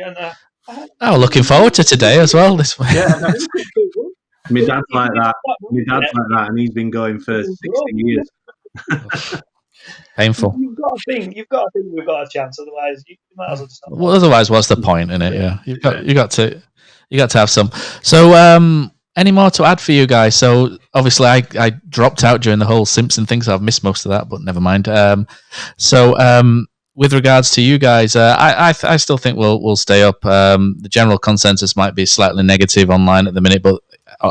And looking forward to today as well. This way, yeah. My dad's like that, and he's been going for 60 years. Painful. You've got to think we've got a chance. Otherwise, you might as well just. Well, otherwise, what's the point in it? Yeah, you got to have some. So, Any more to add for you guys? So obviously I dropped out during the whole Simpson thing, so I've missed most of that, but never mind. With regards to you guys, I still think we'll stay up. The general consensus might be slightly negative online at the minute, but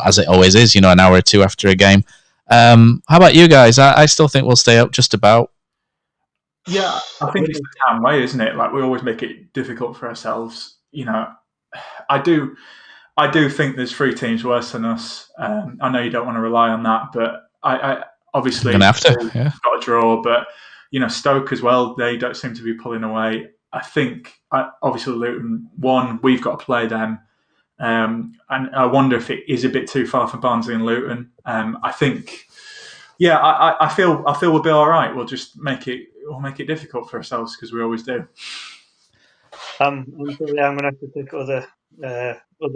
as it always is, an hour or two after a game. How about you guys? I still think we'll stay up just about. Yeah, I think it's the Town way, isn't it? Like, we always make it difficult for ourselves. I do think there's 3 teams worse than us. I know you don't want to rely on that, but I obviously gonna have to. Yeah. Got a draw, but Stoke as well. They don't seem to be pulling away. I think obviously Luton won. We've got to play them, and I wonder if it is a bit too far for Barnsley and Luton. I think, yeah, I feel we'll be all right. We'll just make it difficult for ourselves because we always do. I'm going to have to take other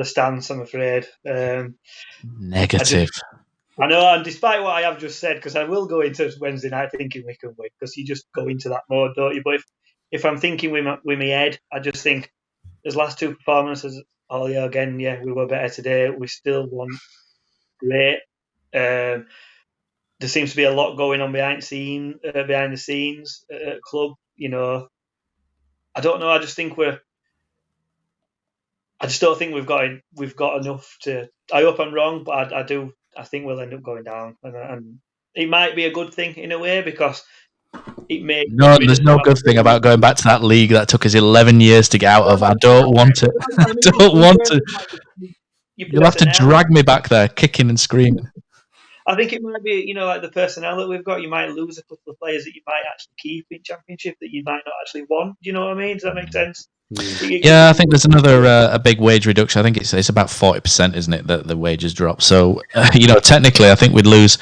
stance, I'm afraid. Negative. I know, and despite what I have just said, because I will go into Wednesday night thinking we can win, because you just go into that mode, don't you? But if I'm thinking with my head, I just think those last 2 performances, we were better today. We still won great. There seems to be a lot going on behind the scenes at club. I don't know. I just don't think we've got enough to. I hope I'm wrong, but I do. I think we'll end up going down, and it might be a good thing in a way because it may. No, there's no good thing about going back to that league that took us 11 years to get out of. I don't want it. I don't want to. You'll have to drag me back there, kicking and screaming. I think it might be, like the personnel that we've got. You might lose a couple of players that you might actually keep in Championship that you might not actually want. Do you know what I mean? Does that make sense? Yeah, I think there's another a big wage reduction. I think it's about 40%, isn't it, that the wages drop. So, technically, I think we'd lose.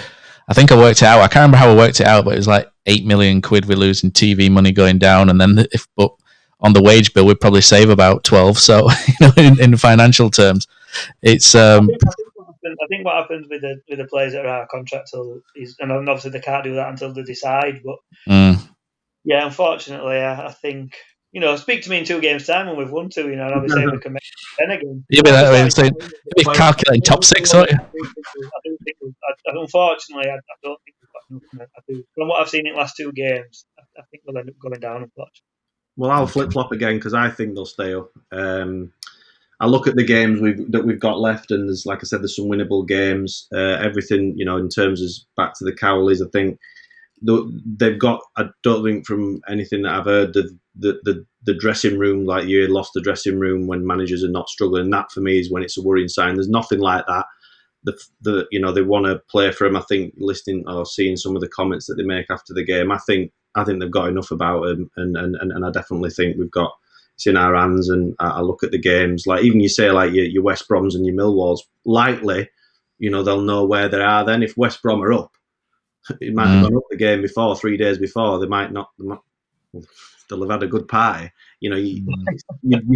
I think I worked it out. I can't remember how I worked it out, but it was like 8 million quid we lose in TV money going down, and then but on the wage bill we'd probably save about 12. So, in financial terms, it's. I think what happens with the players that are out of contract is, and obviously they can't do that until they decide. But yeah, unfortunately, I think speak to me in 2 games' time when we've won 2. And I'll be saying we can make it 10 again. You'll be that way. You'll be calculating top 6, aren't you? Unfortunately, I don't think we've got enough. From what I've seen in the last 2 games, I think we'll end up going down. Unfortunately. Well, I'll flip flop again because I think they'll stay up. I look at the games that we've got left, and there's, like I said, there's some winnable games. Everything, in terms of back to the Cowleys, I think they've got. I don't think from anything that I've heard, the dressing room, like you lost the dressing room when managers are not struggling. That for me is when it's a worrying sign. There's nothing like that. They want to play for him. I think listening or seeing some of the comments that they make after the game, I think they've got enough about him, and I definitely think we've got. It's in our hands, and I look at the games. Like even you say like your West Broms and your Millwalls, likely, they'll know where they are. Then if West Brom are up, it might have gone up the game before, 3 days before. They might not. They'll have had a good party. You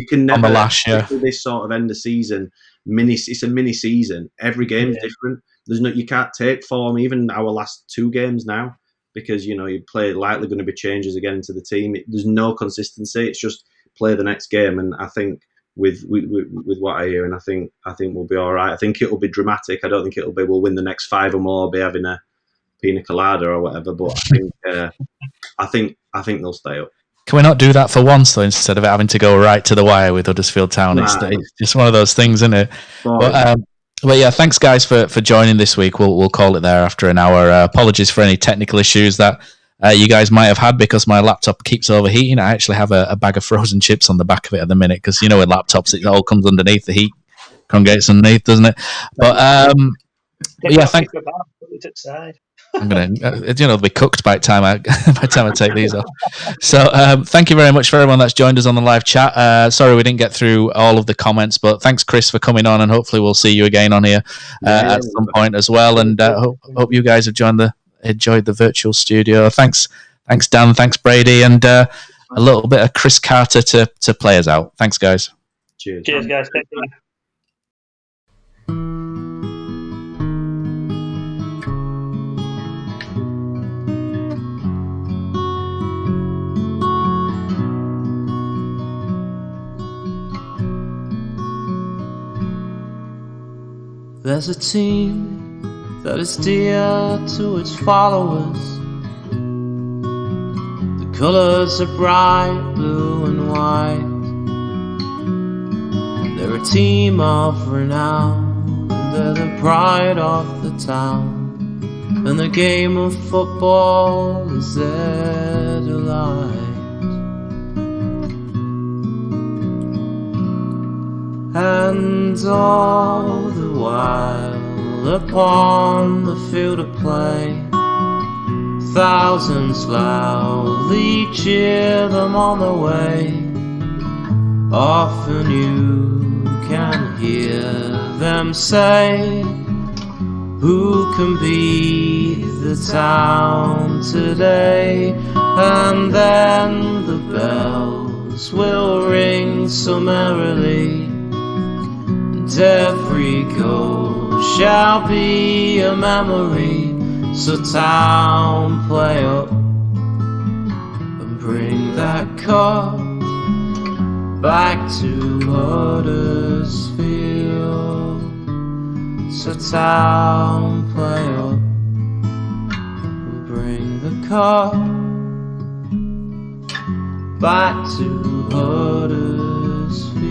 can never. On the lash, yeah. This sort of end of season it's a mini season. Every game's different. You can't take form. Even our last 2 games now, because you play likely going to be changes again into the team. There's no consistency. It's just. Play the next game, and I think with what I hear, and I think we'll be all right. I think it'll be dramatic. I don't think it'll be we'll win the next 5 or more, be having a pina colada or whatever. But I think they'll stay up. Can we not do that for once though, instead of having to go right to the wire with Huddersfield Town? It's just one of those things, isn't it? But yeah, thanks guys for joining this week. We'll call it there after an hour. Apologies for any technical issues that. You guys might have had because my laptop keeps overheating. I actually have a bag of frozen chips on the back of it at the minute because with laptops it all comes underneath the heat, congregates underneath, doesn't it? But yeah, thanks. I'm gonna, they'll be cooked by the time I take these off. So thank you very much for everyone that's joined us on the live chat. Sorry we didn't get through all of the comments, but thanks Chris for coming on, and hopefully we'll see you again on here at some point as well. And hope you guys have enjoyed the virtual studio. Thanks Dan, thanks Brady, and a little bit of Chris Carter to play us out. Thanks guys. Cheers guys. Thank you. There's a team that is dear to its followers. The colours are bright blue and white. They're a team of renown, and they're the pride of the town. And the game of football is their delight. And all the while upon the field of play, thousands loudly cheer them on the way. Often you can hear them say, who can beat the town today? And then the bells will ring so merrily, and every goal shall be a memory. So town, play up and bring that cup back to Huddersfield. So town, play up and bring the cup back to Huddersfield.